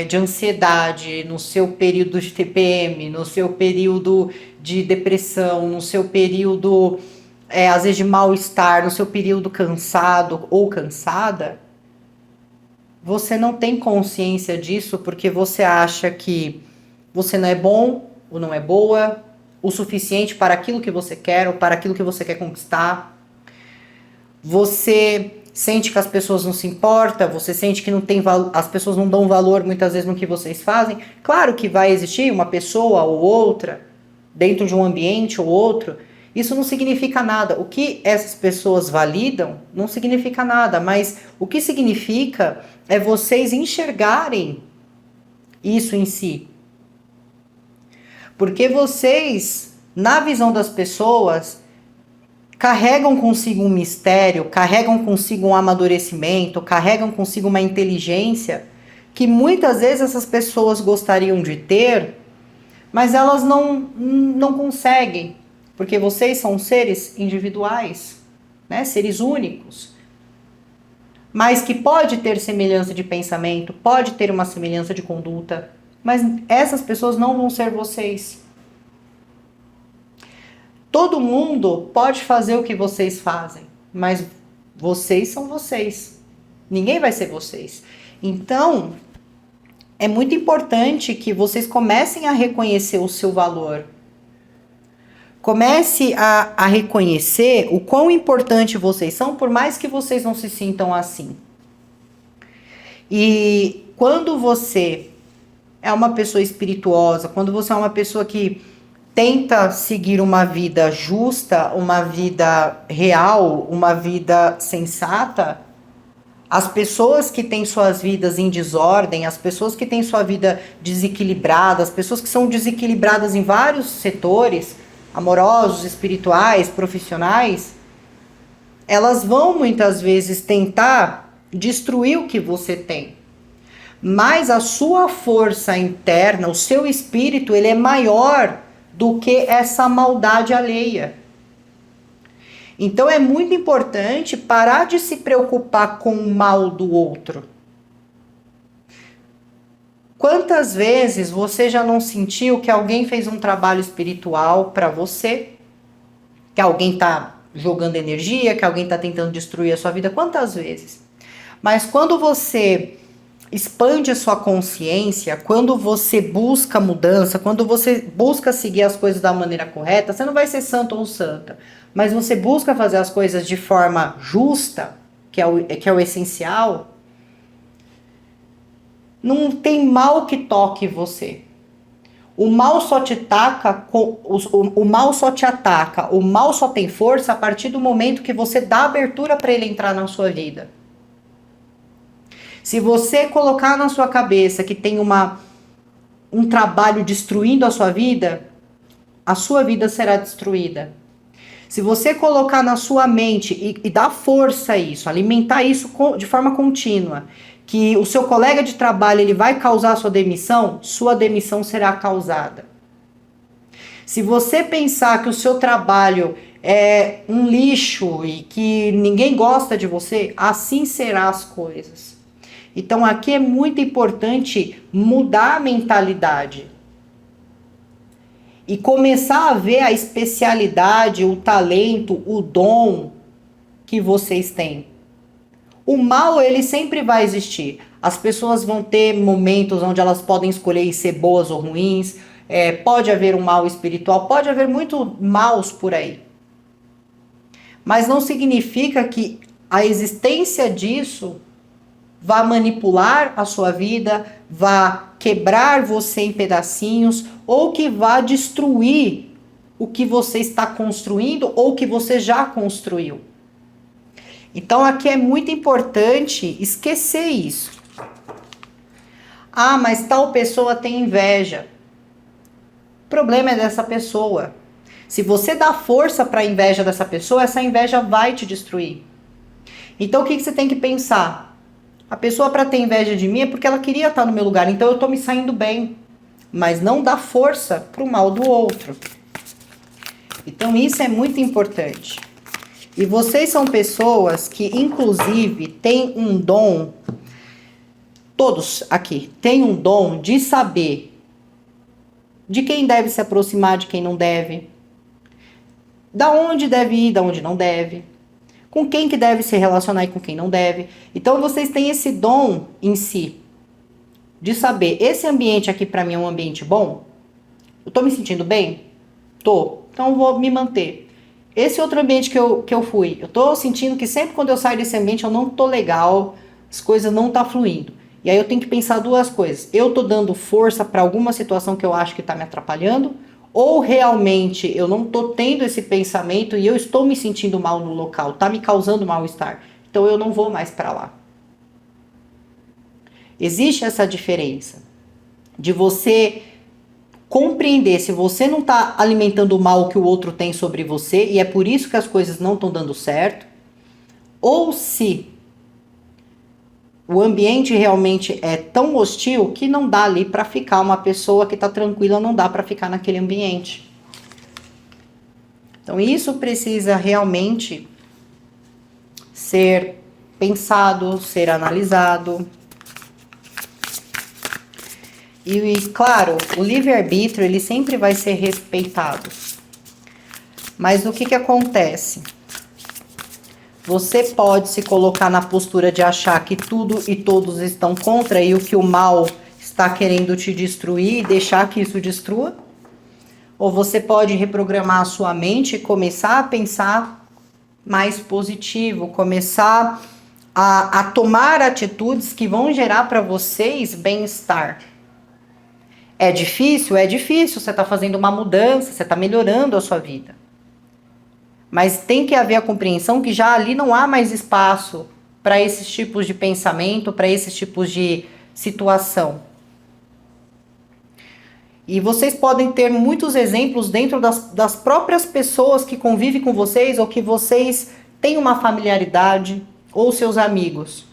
de ansiedade, no seu período de TPM, no seu período de depressão, no seu período, às vezes, de mal-estar, no seu período cansado ou cansada, você não tem consciência disso porque você acha que você não é bom ou não é boa o suficiente para aquilo que você quer ou para aquilo que você quer conquistar. Você sente que as pessoas não se importam, você sente que não tem as pessoas não dão valor muitas vezes no que vocês fazem. Claro que vai existir uma pessoa ou outra dentro de um ambiente ou outro. Isso não significa nada. O que essas pessoas validam não significa nada, mas o que significa é vocês enxergarem isso em si. Porque vocês, na visão das pessoas, carregam consigo um mistério, carregam consigo um amadurecimento, carregam consigo uma inteligência que muitas vezes essas pessoas gostariam de ter, mas elas não conseguem, porque vocês são seres individuais, né? Seres únicos, mas que pode ter semelhança de pensamento, pode ter uma semelhança de conduta, mas essas pessoas não vão ser vocês. Todo mundo pode fazer o que vocês fazem, mas vocês são vocês. Ninguém vai ser vocês. Então, é muito importante que vocês comecem a reconhecer o seu valor. Comece a reconhecer o quão importante vocês são, por mais que vocês não se sintam assim. E quando você é uma pessoa espirituosa, quando você é uma pessoa que tenta seguir uma vida justa, uma vida real, uma vida sensata, as pessoas que têm suas vidas em desordem, as pessoas que têm sua vida desequilibrada, as pessoas que são desequilibradas em vários setores, amorosos, espirituais, profissionais, elas vão muitas vezes tentar destruir o que você tem. Mas a sua força interna, o seu espírito, ele é maior do que essa maldade alheia. Então é muito importante parar de se preocupar com o mal do outro. Quantas vezes você já não sentiu que alguém fez um trabalho espiritual para você? Que alguém está jogando energia, que alguém está tentando destruir a sua vida? Quantas vezes? Mas quando você expande a sua consciência, quando você busca mudança, quando você busca seguir as coisas da maneira correta, você não vai ser santo ou santa, mas você busca fazer as coisas de forma justa, que é o essencial, não tem mal que toque você. O mal só te ataca, o mal só te ataca, o mal só tem força a partir do momento que você dá abertura para ele entrar na sua vida. Se você colocar na sua cabeça que tem um trabalho destruindo a sua vida será destruída. Se você colocar na sua mente e dar força a isso, alimentar isso de forma contínua, que o seu colega de trabalho ele vai causar sua demissão será causada. Se você pensar que o seu trabalho é um lixo e que ninguém gosta de você, assim serão as coisas. Então aqui é muito importante mudar a mentalidade e começar a ver a especialidade, o talento, o dom que vocês têm. O mal, ele sempre vai existir. As pessoas vão ter momentos onde elas podem escolher ser boas ou ruins. Pode haver um mal espiritual, pode haver muito maus por aí. Mas não significa que a existência disso vá manipular a sua vida, vá quebrar você em pedacinhos ou que vá destruir o que você está construindo ou que você já construiu. Então aqui é muito importante esquecer isso. Ah, mas tal pessoa tem inveja. O problema é dessa pessoa. Se você dá força para a inveja dessa pessoa, essa inveja vai te destruir. Então o que você tem que pensar? A pessoa para ter inveja de mim é porque ela queria estar no meu lugar, então eu estou me saindo bem. Mas não dá força para o mal do outro. Então isso é muito importante. E vocês são pessoas que, inclusive, têm um dom, todos aqui, têm um dom de saber de quem deve se aproximar, de quem não deve, da onde deve ir, da onde não deve, com quem que deve se relacionar e com quem não deve. Então vocês têm esse dom em si, de saber, esse ambiente aqui para mim é um ambiente bom? Eu tô me sentindo bem? Tô, então eu vou me manter. Esse outro ambiente que eu fui, eu tô sentindo que sempre quando eu saio desse ambiente eu não tô legal, as coisas não tá fluindo. E aí eu tenho que pensar duas coisas. Eu tô dando força para alguma situação que eu acho que tá me atrapalhando, ou realmente eu não tô tendo esse pensamento e eu estou me sentindo mal no local, tá me causando mal-estar. Então eu não vou mais para lá. Existe essa diferença de você compreender se você não está alimentando o mal que o outro tem sobre você e é por isso que as coisas não estão dando certo, ou se o ambiente realmente é tão hostil que não dá ali para ficar uma pessoa que está tranquila, não dá para ficar naquele ambiente. Então isso precisa realmente ser pensado, ser analisado. E claro, o livre-arbítrio ele sempre vai ser respeitado. Mas o que acontece? Você pode se colocar na postura de achar que tudo e todos estão contra e o que o mal está querendo te destruir e deixar que isso destrua. Ou você pode reprogramar a sua mente e começar a pensar mais positivo, começar a tomar atitudes que vão gerar para vocês bem-estar. É difícil? É difícil. Você está fazendo uma mudança, você está melhorando a sua vida. Mas tem que haver a compreensão que já ali não há mais espaço para esses tipos de pensamento, para esses tipos de situação. E vocês podem ter muitos exemplos dentro das próprias pessoas que convivem com vocês ou que vocês tem uma familiaridade, ou seus amigos.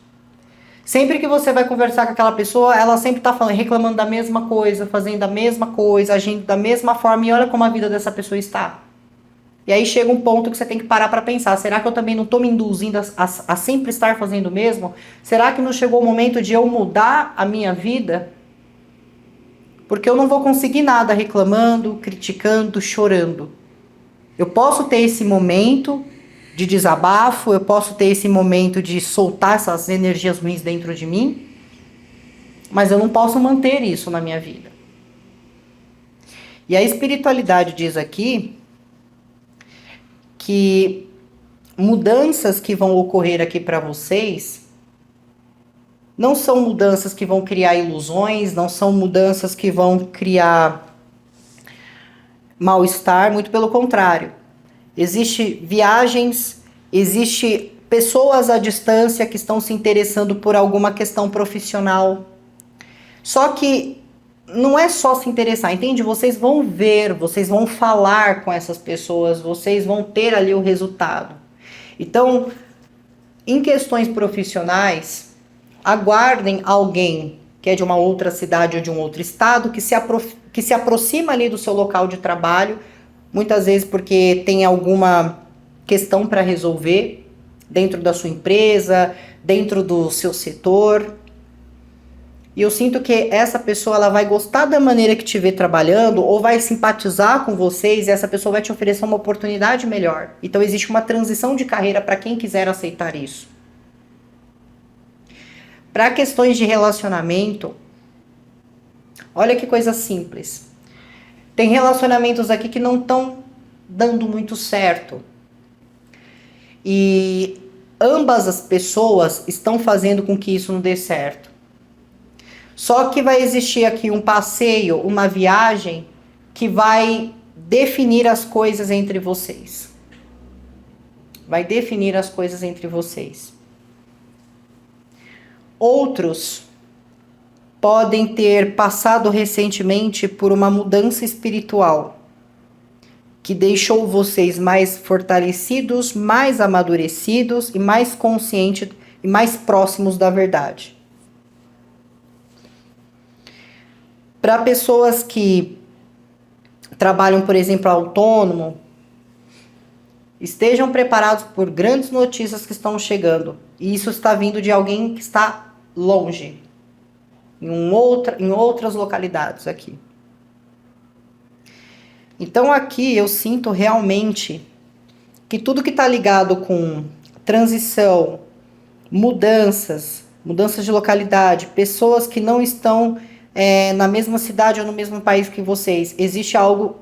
Sempre que você vai conversar com aquela pessoa, ela sempre tá falando, reclamando da mesma coisa, fazendo a mesma coisa, agindo da mesma forma, e olha como a vida dessa pessoa está. E aí chega um ponto que você tem que parar para pensar, será que eu também não estou me induzindo a sempre estar fazendo o mesmo? Será que não chegou o momento de eu mudar a minha vida? Porque eu não vou conseguir nada reclamando, criticando, chorando. Eu posso ter esse momento de desabafo, eu posso ter esse momento de soltar essas energias ruins dentro de mim, mas eu não posso manter isso na minha vida. E a espiritualidade diz aqui que mudanças que vão ocorrer aqui para vocês não são mudanças que vão criar ilusões, não são mudanças que vão criar mal-estar, muito pelo contrário. Existem viagens, existe pessoas à distância que estão se interessando por alguma questão profissional. Só que não é só se interessar, entende? Vocês vão ver, vocês vão falar com essas pessoas, vocês vão ter ali o resultado. Então, em questões profissionais, aguardem alguém que é de uma outra cidade ou de um outro estado, que se aproxima ali do seu local de trabalho, muitas vezes porque tem alguma questão para resolver dentro da sua empresa, dentro do seu setor. E eu sinto que essa pessoa ela vai gostar da maneira que te vê trabalhando ou vai simpatizar com vocês e essa pessoa vai te oferecer uma oportunidade melhor. Então existe uma transição de carreira para quem quiser aceitar isso. Para questões de relacionamento, olha que coisa simples. Tem relacionamentos aqui que não estão dando muito certo. E ambas as pessoas estão fazendo com que isso não dê certo. Só que vai existir aqui um passeio, uma viagem que vai definir as coisas entre vocês. Vai definir as coisas entre vocês. Outros podem ter passado recentemente por uma mudança espiritual que deixou vocês mais fortalecidos, mais amadurecidos e mais conscientes e mais próximos da verdade. Para pessoas que trabalham, por exemplo, autônomo, estejam preparados por grandes notícias que estão chegando. E isso está vindo de alguém que está longe, em outras localidades aqui. Então aqui eu sinto realmente que tudo que está ligado com transição, mudanças de localidade, pessoas que não estão na mesma cidade ou no mesmo país que vocês, existe algo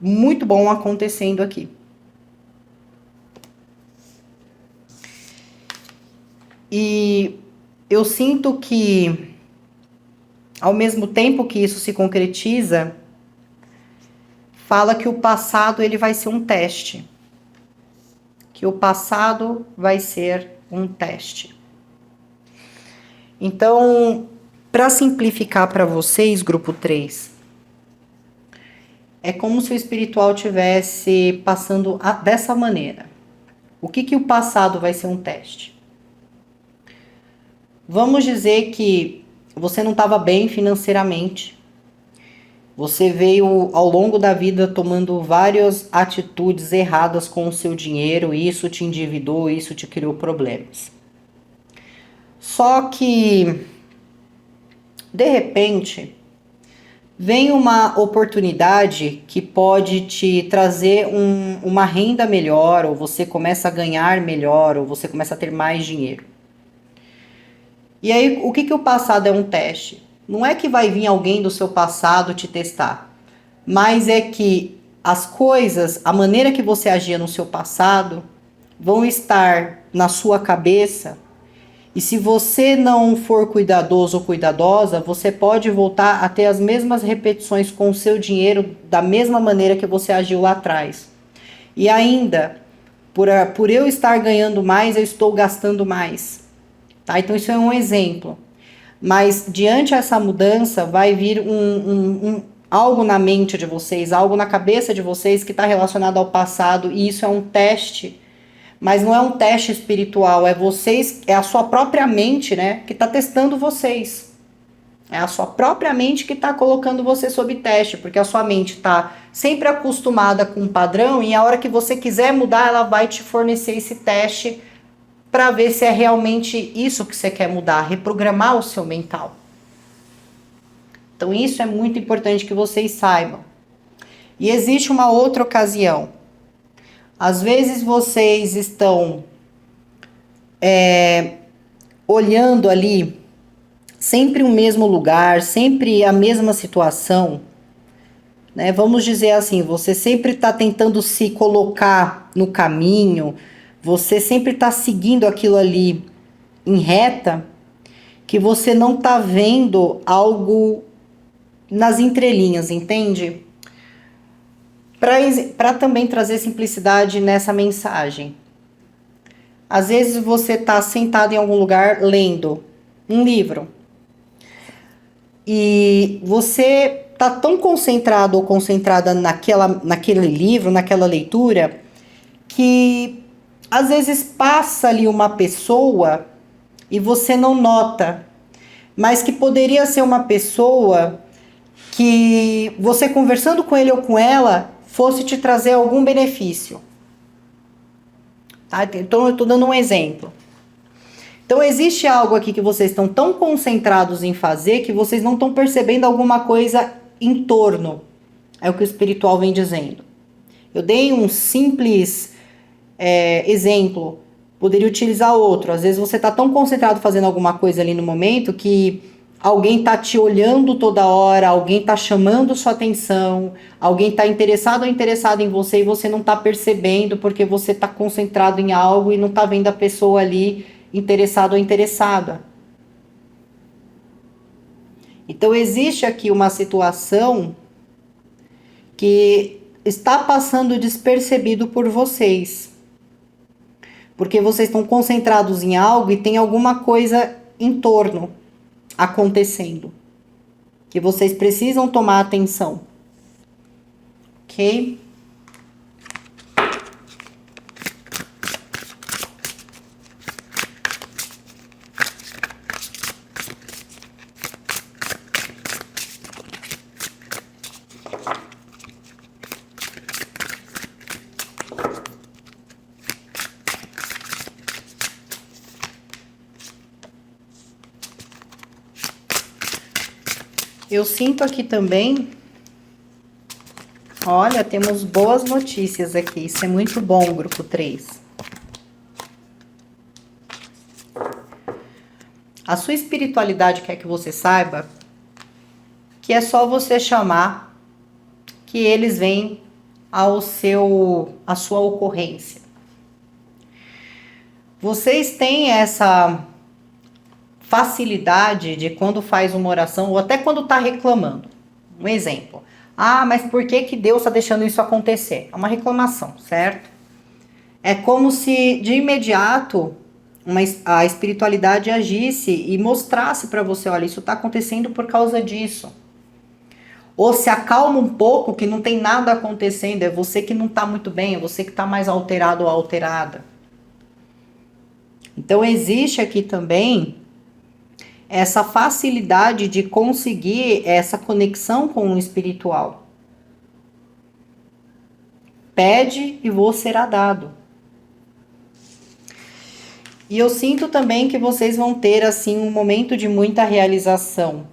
muito bom acontecendo aqui. E eu sinto que, ao mesmo tempo que isso se concretiza, fala que o passado ele vai ser um teste. Que o passado vai ser um teste. Então, para simplificar para vocês, grupo 3, é como se o espiritual tivesse passando dessa maneira. O que o passado vai ser um teste? Vamos dizer que você não estava bem financeiramente. Você veio ao longo da vida tomando várias atitudes erradas com o seu dinheiro, e isso te endividou, isso te criou problemas. Só que, de repente, vem uma oportunidade que pode te trazer uma renda melhor, ou você começa a ganhar melhor, ou você começa a ter mais dinheiro. E aí, o que o passado é um teste? Não é que vai vir alguém do seu passado te testar, mas é que as coisas, a maneira que você agia no seu passado, vão estar na sua cabeça. E se você não for cuidadoso ou cuidadosa, você pode voltar a ter as mesmas repetições com o seu dinheiro da mesma maneira que você agiu lá atrás. E ainda, por eu estar ganhando mais, eu estou gastando mais. Tá? Então isso é um exemplo. Mas diante dessa mudança vai vir algo na mente de vocês, algo na cabeça de vocês que está relacionado ao passado, e isso é um teste Mas não é um teste espiritual, é vocês, é a sua própria mente, né, que está testando vocês. É a sua própria mente que está colocando você sob teste, porque a sua mente está sempre acostumada com um padrão e a hora que você quiser mudar, ela vai te fornecer esse teste para ver se é realmente isso que você quer mudar, reprogramar o seu mental. Então isso é muito importante que vocês saibam. E existe uma outra ocasião. Às vezes vocês estão olhando ali sempre o mesmo lugar, sempre a mesma situação, né? Vamos dizer assim, você sempre está tentando se colocar no caminho, você sempre está seguindo aquilo ali em reta, que você não está vendo algo nas entrelinhas, entende? Para também trazer simplicidade nessa mensagem. Às vezes você está sentado em algum lugar lendo um livro e você está tão concentrado ou concentrada naquele livro, naquela leitura, que às vezes passa ali uma pessoa e você não nota, mas que poderia ser uma pessoa que você conversando com ele ou com ela fosse te trazer algum benefício. Tá? Então eu estou dando um exemplo. Então existe algo aqui que vocês estão tão concentrados em fazer que vocês não estão percebendo alguma coisa em torno. É o que o espiritual vem dizendo. Eu dei um simples exemplo, poderia utilizar outro. Às vezes você está tão concentrado fazendo alguma coisa ali no momento que alguém está te olhando toda hora, alguém está chamando sua atenção, alguém está interessado ou interessada em você e você não está percebendo porque você está concentrado em algo e não está vendo a pessoa ali interessado ou interessada. Então existe aqui uma situação que está passando despercebido por vocês. Porque vocês estão concentrados em algo e tem alguma coisa em torno acontecendo, que vocês precisam tomar atenção, ok? Eu sinto aqui também, olha, temos boas notícias aqui, isso é muito bom, grupo 3. A sua espiritualidade quer que você saiba que é só você chamar que eles vêm à sua ocorrência. Vocês têm essa facilidade de quando faz uma oração ou até quando está reclamando. Um exemplo. Ah, mas por que Deus está deixando isso acontecer? É uma reclamação, certo? É como se de imediato a espiritualidade agisse e mostrasse para você, olha, isso está acontecendo por causa disso. Ou se acalma um pouco que não tem nada acontecendo, é você que não está muito bem, é você que está mais alterado ou alterada. Então existe aqui também essa facilidade de conseguir essa conexão com o espiritual. Pede e vos será dado. E eu sinto também que vocês vão ter assim um momento de muita realização.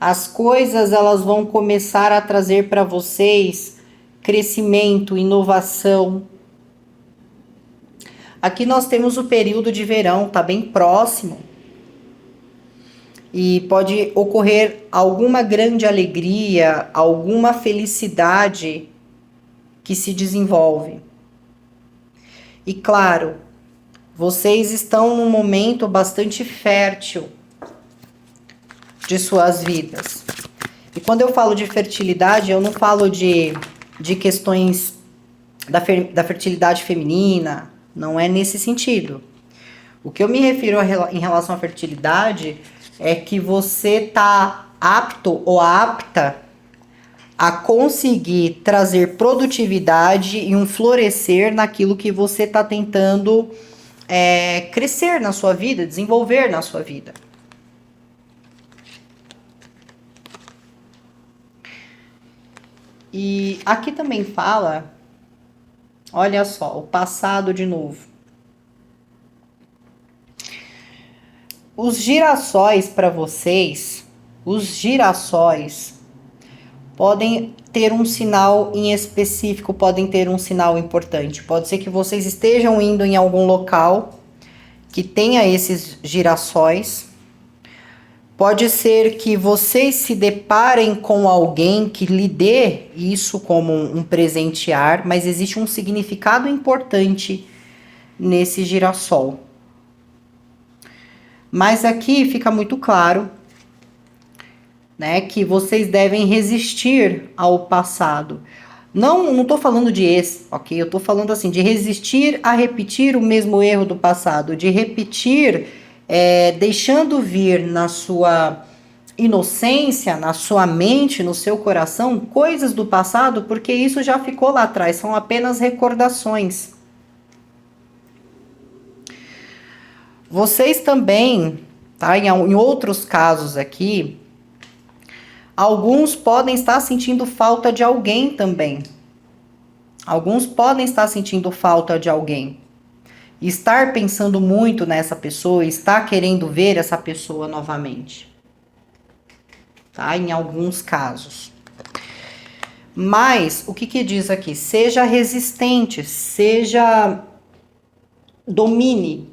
As coisas elas vão começar a trazer para vocês crescimento, inovação. Aqui nós temos o período de verão, tá bem próximo. E pode ocorrer alguma grande alegria, alguma felicidade que se desenvolve. E claro, vocês estão num momento bastante fértil de suas vidas. E quando eu falo de fertilidade, eu não falo de questões da fertilidade feminina, não é nesse sentido. O que eu me refiro em relação à fertilidade é que você está apto ou apta a conseguir trazer produtividade e um florescer naquilo que você está tentando crescer na sua vida, desenvolver na sua vida. E aqui também fala, olha só, o passado de novo. Os girassóis para vocês, os girassóis podem ter um sinal em específico, podem ter um sinal importante. Pode ser que vocês estejam indo em algum local que tenha esses girassóis. Pode ser que vocês se deparem com alguém que lhe dê isso como um presentear, mas existe um significado importante nesse girassol. Mas aqui fica muito claro, né, que vocês devem resistir ao passado. Não tô falando de esse, ok? Eu tô falando assim, de resistir a repetir o mesmo erro do passado, de repetir, deixando vir na sua inocência, na sua mente, no seu coração, coisas do passado, porque isso já ficou lá atrás, são apenas recordações. Vocês também, tá? Em outros casos aqui, alguns podem estar sentindo falta de alguém também. Alguns podem estar sentindo falta de alguém. Estar pensando muito nessa pessoa, estar querendo ver essa pessoa novamente. Tá? Em alguns casos. Mas, o que diz aqui? Seja resistente, domine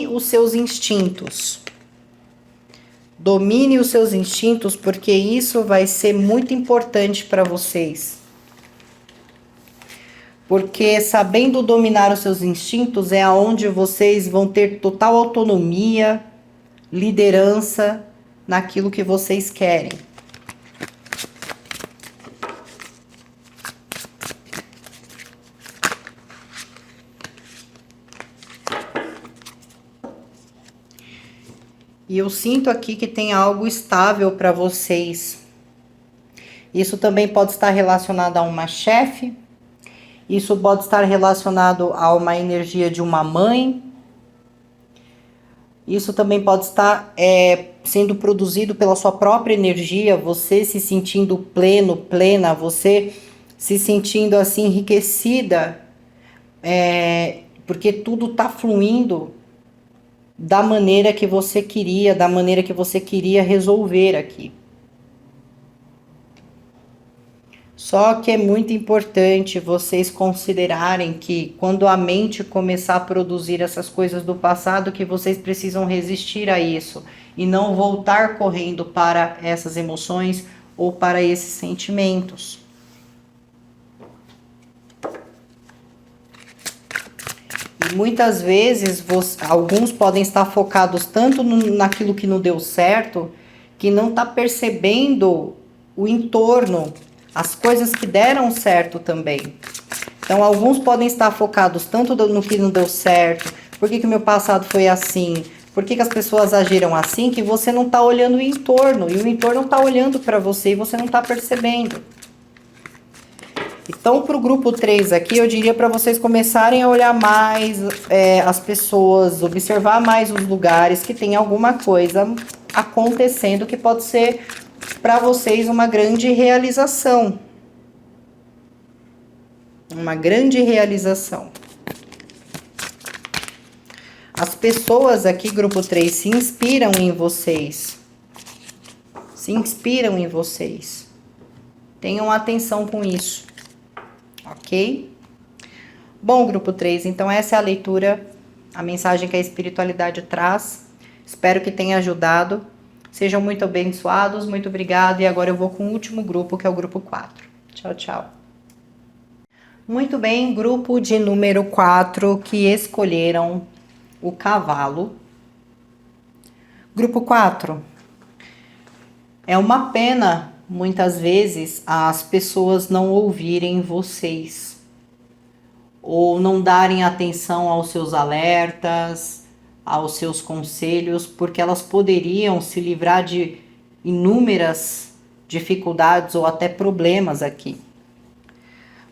os seus instintos. Domine os seus instintos, porque isso vai ser muito importante para vocês. Porque sabendo dominar os seus instintos é aonde vocês vão ter total autonomia, liderança naquilo que vocês querem. E eu sinto aqui que tem algo estável para vocês. Isso também pode estar relacionado a uma chefe. Isso pode estar relacionado a uma energia de uma mãe. Isso também pode estar sendo produzido pela sua própria energia. Você se sentindo pleno, plena. Você se sentindo assim enriquecida. Porque tudo está fluindo da maneira que você queria, da maneira que você queria resolver aqui. Só que é muito importante vocês considerarem que quando a mente começar a produzir essas coisas do passado, que vocês precisam resistir a isso e não voltar correndo para essas emoções ou para esses sentimentos. E muitas vezes, alguns podem estar focados tanto naquilo que não deu certo, que não está percebendo o entorno, as coisas que deram certo também. Então, alguns podem estar focados tanto no que não deu certo, por que o meu passado foi assim, por que as pessoas agiram assim, que você não está olhando o entorno, e o entorno está olhando para você e você não está percebendo. Então, para o grupo 3 aqui, eu diria para vocês começarem a olhar mais as pessoas, observar mais os lugares que tem alguma coisa acontecendo que pode ser para vocês uma grande realização. Uma grande realização. As pessoas aqui, grupo 3, se inspiram em vocês. Se inspiram em vocês. Tenham atenção com isso. Ok? Bom, grupo 3, então essa é a leitura, a mensagem que a espiritualidade traz. Espero que tenha ajudado. Sejam muito abençoados, muito obrigado. E agora eu vou com o último grupo, que é o grupo 4. Tchau, tchau. Muito bem, grupo de número 4 que escolheram o cavalo. Grupo 4. É uma pena, muitas vezes, as pessoas não ouvirem vocês. Ou não darem atenção aos seus alertas, aos seus conselhos, porque elas poderiam se livrar de inúmeras dificuldades ou até problemas aqui.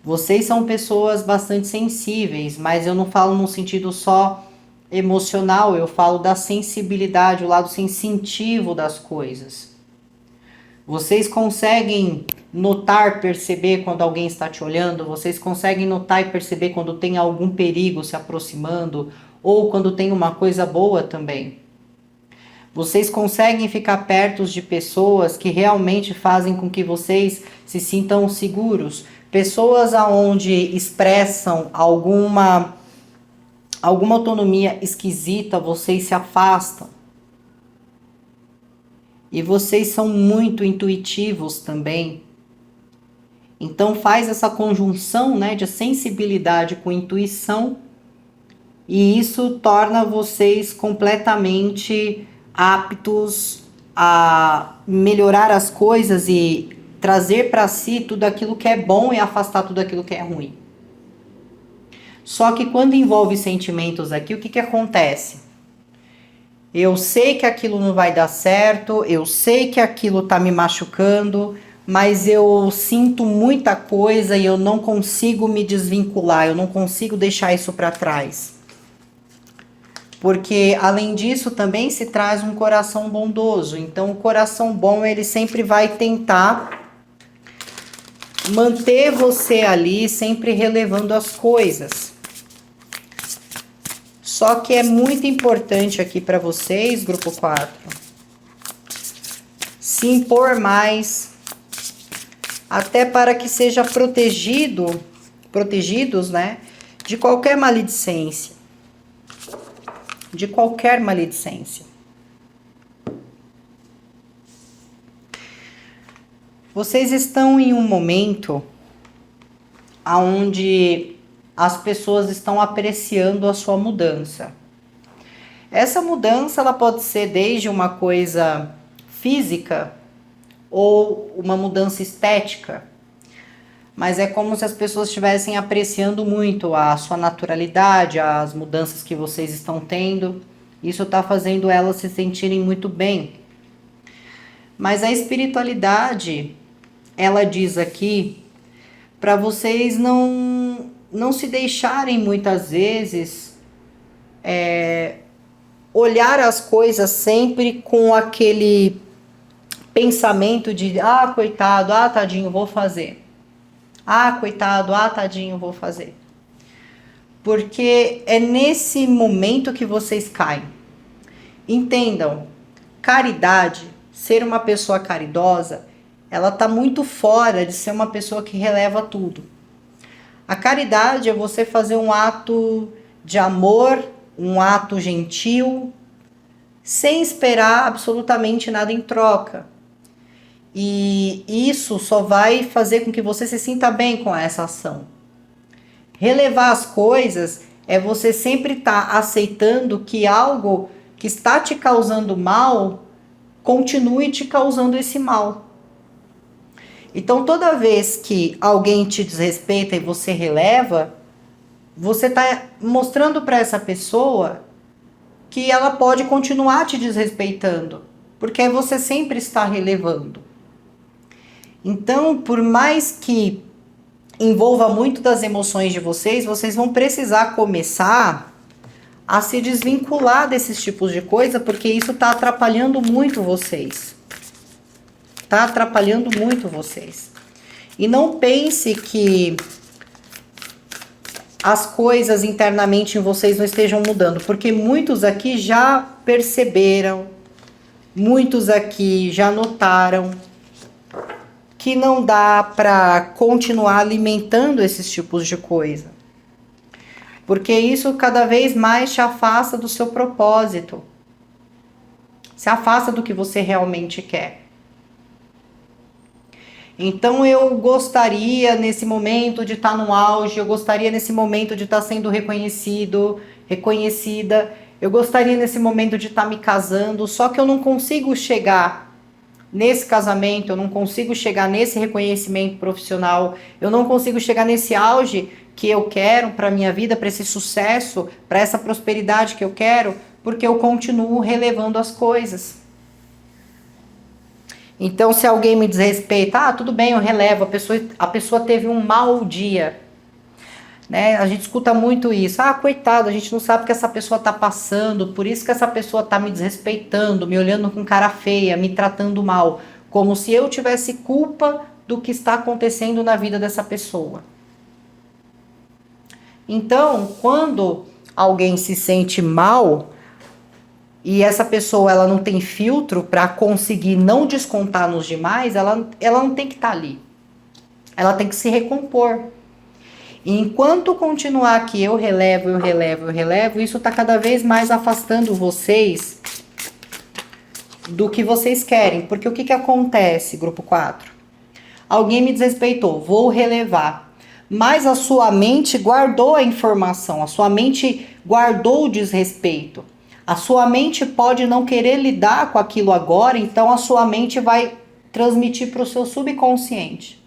Vocês são pessoas bastante sensíveis, mas eu não falo num sentido só emocional, eu falo da sensibilidade, o lado sensitivo das coisas. Vocês conseguem notar, perceber quando alguém está te olhando? Vocês conseguem notar e perceber quando tem algum perigo se aproximando? Ou quando tem uma coisa boa também? Vocês conseguem ficar perto de pessoas que realmente fazem com que vocês se sintam seguros? Pessoas aonde expressam alguma autonomia esquisita, vocês se afastam. E vocês são muito intuitivos também. Então faz essa conjunção, né, de sensibilidade com intuição, e isso torna vocês completamente aptos a melhorar as coisas e trazer para si tudo aquilo que é bom e afastar tudo aquilo que é ruim. Só que quando envolve sentimentos aqui, o que acontece? Eu sei que aquilo não vai dar certo, eu sei que aquilo tá me machucando, mas eu sinto muita coisa e eu não consigo me desvincular, eu não consigo deixar isso para trás. Porque além disso também se traz um coração bondoso. Então o coração bom, ele sempre vai tentar manter você ali, sempre relevando as coisas. Só que é muito importante aqui para vocês, grupo 4, se impor mais, até para que seja protegidos, né, de qualquer maledicência. De qualquer maledicência. Vocês estão em um momento onde as pessoas estão apreciando a sua mudança. Essa mudança, ela pode ser desde uma coisa física ou uma mudança estética, mas é como se as pessoas estivessem apreciando muito a sua naturalidade, as mudanças que vocês estão tendo. Isso está fazendo elas se sentirem muito bem. Mas a espiritualidade, ela diz aqui para vocês não se deixarem muitas vezes olhar as coisas sempre com aquele pensamento de coitado, tadinho, vou fazer. Coitado, tadinho, vou fazer. Porque é nesse momento que vocês caem. Entendam, caridade, ser uma pessoa caridosa, ela tá muito fora de ser uma pessoa que releva tudo. A caridade é você fazer um ato de amor, um ato gentil, sem esperar absolutamente nada em troca. E isso só vai fazer com que você se sinta bem com essa ação. Relevar as coisas é você sempre estar aceitando que algo que está te causando mal continue te causando esse mal. Então, toda vez que alguém te desrespeita e você releva, você está mostrando para essa pessoa que ela pode continuar te desrespeitando, porque você sempre está relevando. Então, por mais que envolva muito das emoções de vocês, vocês vão precisar começar a se desvincular desses tipos de coisa, porque isso está atrapalhando muito vocês. Está atrapalhando muito vocês. E não pense que as coisas internamente em vocês não estejam mudando, porque muitos aqui já perceberam, muitos aqui já notaram que não dá para continuar alimentando esses tipos de coisa. Porque isso cada vez mais te afasta do seu propósito. Se afasta do que você realmente quer. Então eu gostaria nesse momento de estar no auge, eu gostaria nesse momento de estar sendo reconhecido, reconhecida, eu gostaria nesse momento de estar me casando, só que eu não consigo chegar nesse casamento, eu não consigo chegar nesse reconhecimento profissional, eu não consigo chegar nesse auge que eu quero para minha vida, para esse sucesso, para essa prosperidade que eu quero, porque eu continuo relevando as coisas. Então, se alguém me desrespeita, tudo bem, eu relevo, a pessoa teve um mau dia. Né? A gente escuta muito isso. Coitado, a gente não sabe o que essa pessoa tá passando, por isso que essa pessoa tá me desrespeitando, me olhando com cara feia, me tratando mal, como se eu tivesse culpa do que está acontecendo na vida dessa pessoa. Então, quando alguém se sente mal e essa pessoa ela não tem filtro para conseguir não descontar nos demais, ela não tem que estar ali. Ela tem que se recompor. E enquanto continuar aqui, eu relevo, isso está cada vez mais afastando vocês do que vocês querem. Porque o que acontece, grupo 4? Alguém me desrespeitou, vou relevar. Mas a sua mente guardou a informação, a sua mente guardou o desrespeito. A sua mente pode não querer lidar com aquilo agora, então a sua mente vai transmitir para o seu subconsciente.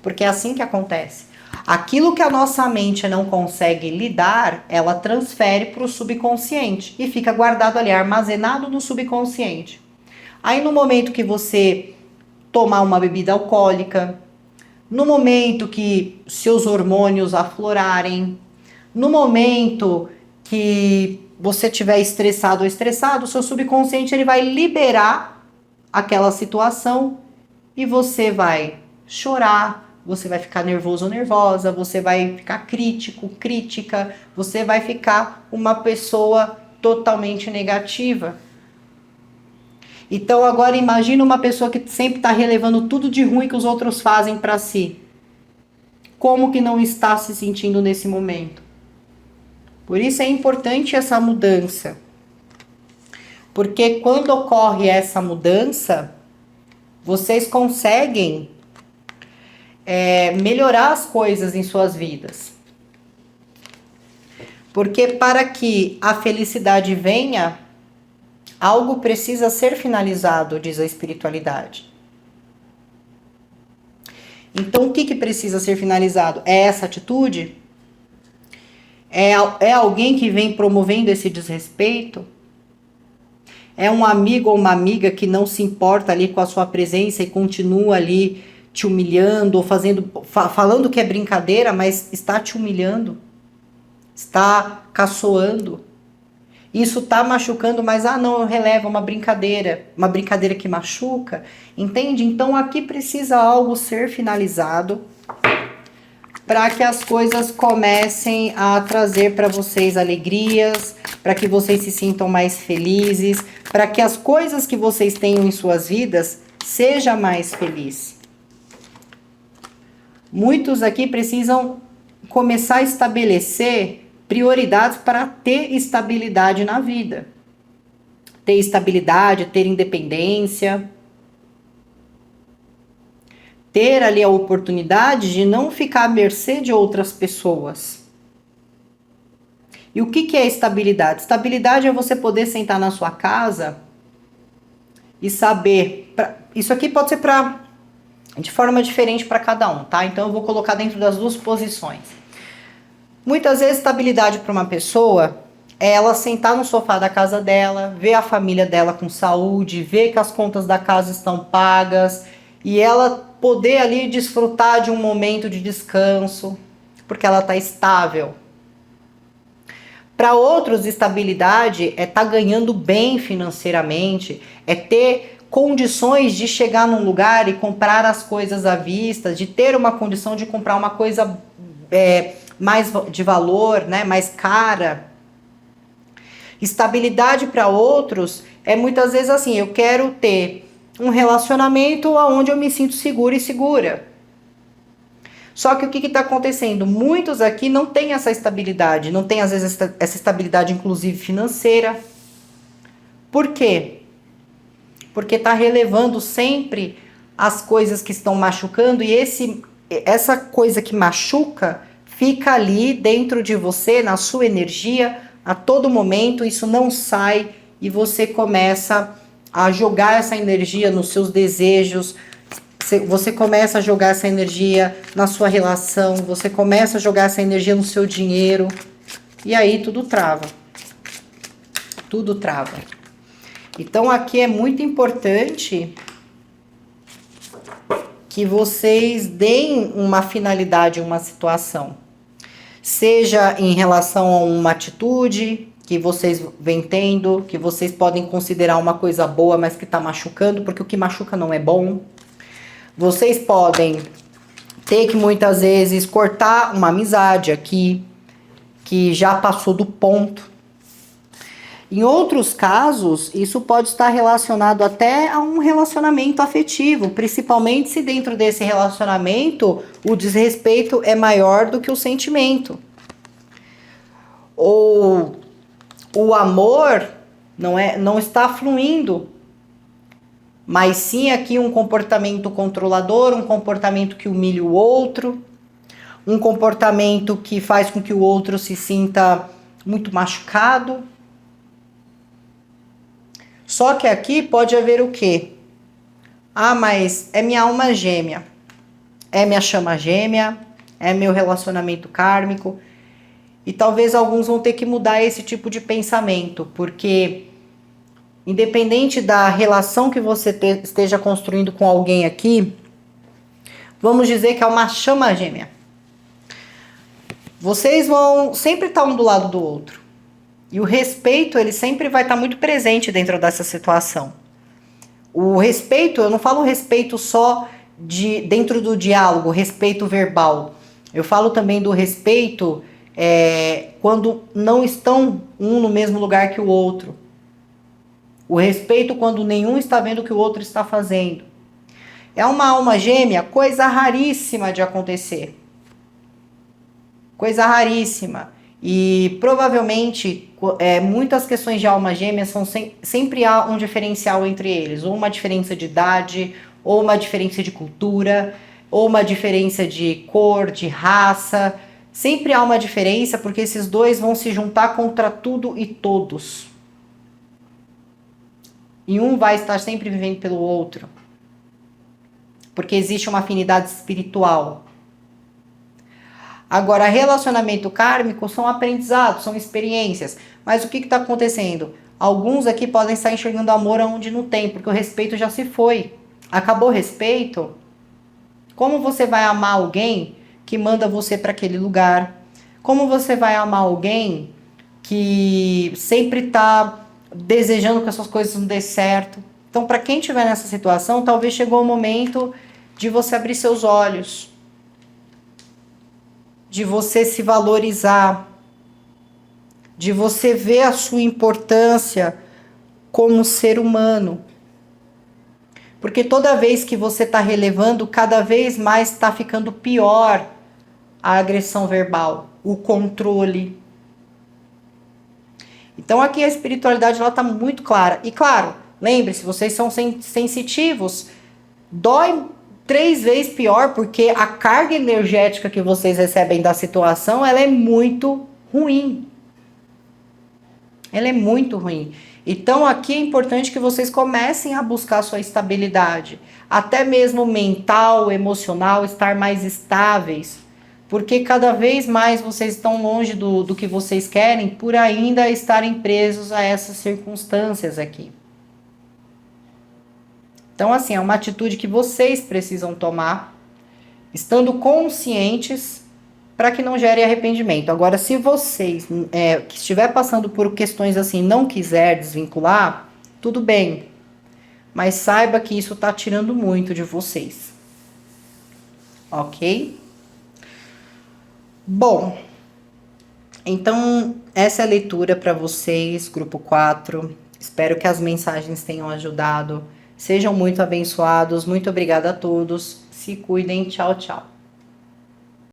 Porque é assim que acontece. Aquilo que a nossa mente não consegue lidar, ela transfere para o subconsciente e fica guardado ali, armazenado no subconsciente. Aí no momento que você tomar uma bebida alcoólica, no momento que seus hormônios aflorarem, no momento que você estiver estressado ou estressado, o seu subconsciente ele vai liberar aquela situação e você vai chorar, você vai ficar nervoso ou nervosa, você vai ficar crítico, crítica, você vai ficar uma pessoa totalmente negativa. Então agora imagina uma pessoa que sempre está relevando tudo de ruim que os outros fazem para si. Como que não está se sentindo nesse momento? Por isso é importante essa mudança. Porque quando ocorre essa mudança, vocês conseguem melhorar as coisas em suas vidas. Porque para que a felicidade venha, algo precisa ser finalizado, diz a espiritualidade. Então o que precisa ser finalizado? É essa atitude? É alguém que vem promovendo esse desrespeito? É um amigo ou uma amiga que não se importa ali com a sua presença e continua ali te humilhando ou falando que é brincadeira, mas está te humilhando, está caçoando. Isso está machucando, mas não, eu relevo, uma brincadeira que machuca, entende? Então aqui precisa algo ser finalizado para que as coisas comecem a trazer para vocês alegrias, para que vocês se sintam mais felizes, para que as coisas que vocês tenham em suas vidas seja mais feliz. Muitos aqui precisam começar a estabelecer prioridades para ter estabilidade na vida. Ter estabilidade, ter independência. Ter ali a oportunidade de não ficar à mercê de outras pessoas. E o que é estabilidade? Estabilidade é você poder sentar na sua casa e saber... Isso aqui pode ser de forma diferente para cada um, tá? Então eu vou colocar dentro das duas posições. Muitas vezes estabilidade para uma pessoa é ela sentar no sofá da casa dela, ver a família dela com saúde, ver que as contas da casa estão pagas e ela poder ali desfrutar de um momento de descanso, porque ela está estável. Para outros, estabilidade é estar ganhando bem financeiramente, é ter condições de chegar num lugar e comprar as coisas à vista, de ter uma condição de comprar uma coisa mais de valor, né, mais cara. Estabilidade para outros é muitas vezes assim, eu quero ter um relacionamento onde eu me sinto seguro e segura. Só que o que está acontecendo? Muitos aqui não têm essa estabilidade, não têm às vezes essa estabilidade inclusive financeira. Por quê? Porque está relevando sempre as coisas que estão machucando e essa coisa que machuca fica ali dentro de você, na sua energia, a todo momento, isso não sai e você começa a jogar essa energia nos seus desejos, você começa a jogar essa energia na sua relação, você começa a jogar essa energia no seu dinheiro e aí tudo trava. Tudo trava. Então aqui é muito importante que vocês deem uma finalidade a uma situação. Seja em relação a uma atitude que vocês vêm tendo, que vocês podem considerar uma coisa boa, mas que está machucando, porque o que machuca não é bom. Vocês podem ter que muitas vezes cortar uma amizade aqui, que já passou do ponto. Em outros casos, isso pode estar relacionado até a um relacionamento afetivo, principalmente se dentro desse relacionamento o desrespeito é maior do que o sentimento. Ou o amor não está fluindo, mas sim aqui um comportamento controlador, um comportamento que humilha o outro, um comportamento que faz com que o outro se sinta muito machucado. Só que aqui pode haver o quê? Ah, mas é minha alma gêmea, é minha chama gêmea, é meu relacionamento kármico. E talvez alguns vão ter que mudar esse tipo de pensamento, porque independente da relação que você esteja construindo com alguém aqui, vamos dizer que é uma chama gêmea. Vocês vão sempre estar um do lado do outro. E o respeito, ele sempre vai estar muito presente dentro dessa situação. O respeito, eu não falo respeito só dentro do diálogo, respeito verbal. Eu falo também do respeito quando não estão um no mesmo lugar que o outro. O respeito quando nenhum está vendo o que o outro está fazendo. É uma alma gêmea, coisa raríssima de acontecer. Coisa raríssima. E provavelmente muitas questões de alma gêmea sempre há um diferencial entre eles. Ou uma diferença de idade, ou uma diferença de cultura, ou uma diferença de cor, de raça. Sempre há uma diferença porque esses dois vão se juntar contra tudo e todos. E um vai estar sempre vivendo pelo outro. Porque existe uma afinidade espiritual. Agora, relacionamento kármico são aprendizados, são experiências. Mas o que está acontecendo? Alguns aqui podem estar enxergando amor onde não tem, porque o respeito já se foi. Acabou o respeito? Como você vai amar alguém que manda você para aquele lugar? Como você vai amar alguém que sempre está desejando que as suas coisas não dê certo? Então, para quem estiver nessa situação, talvez chegou o momento de você abrir seus olhos, de você se valorizar, de você ver a sua importância como ser humano. Porque toda vez que você está relevando, cada vez mais está ficando pior a agressão verbal, o controle. Então aqui a espiritualidade está muito clara. E claro, lembre-se, vocês são sensitivos, dói 3 vezes pior, porque a carga energética que vocês recebem da situação, ela é muito ruim. Ela é muito ruim. Então aqui é importante que vocês comecem a buscar sua estabilidade, até mesmo mental, emocional, estar mais estáveis, porque cada vez mais vocês estão longe do que vocês querem por ainda estarem presos a essas circunstâncias aqui. Então, assim, é uma atitude que vocês precisam tomar, estando conscientes, para que não gere arrependimento. Agora, se vocês que estiver passando por questões assim, não quiser desvincular, tudo bem. Mas saiba que isso está tirando muito de vocês. Ok? Bom, então essa é a leitura para vocês, grupo 4. Espero que as mensagens tenham ajudado. Sejam muito abençoados. Muito obrigada a todos. Se cuidem. Tchau, tchau.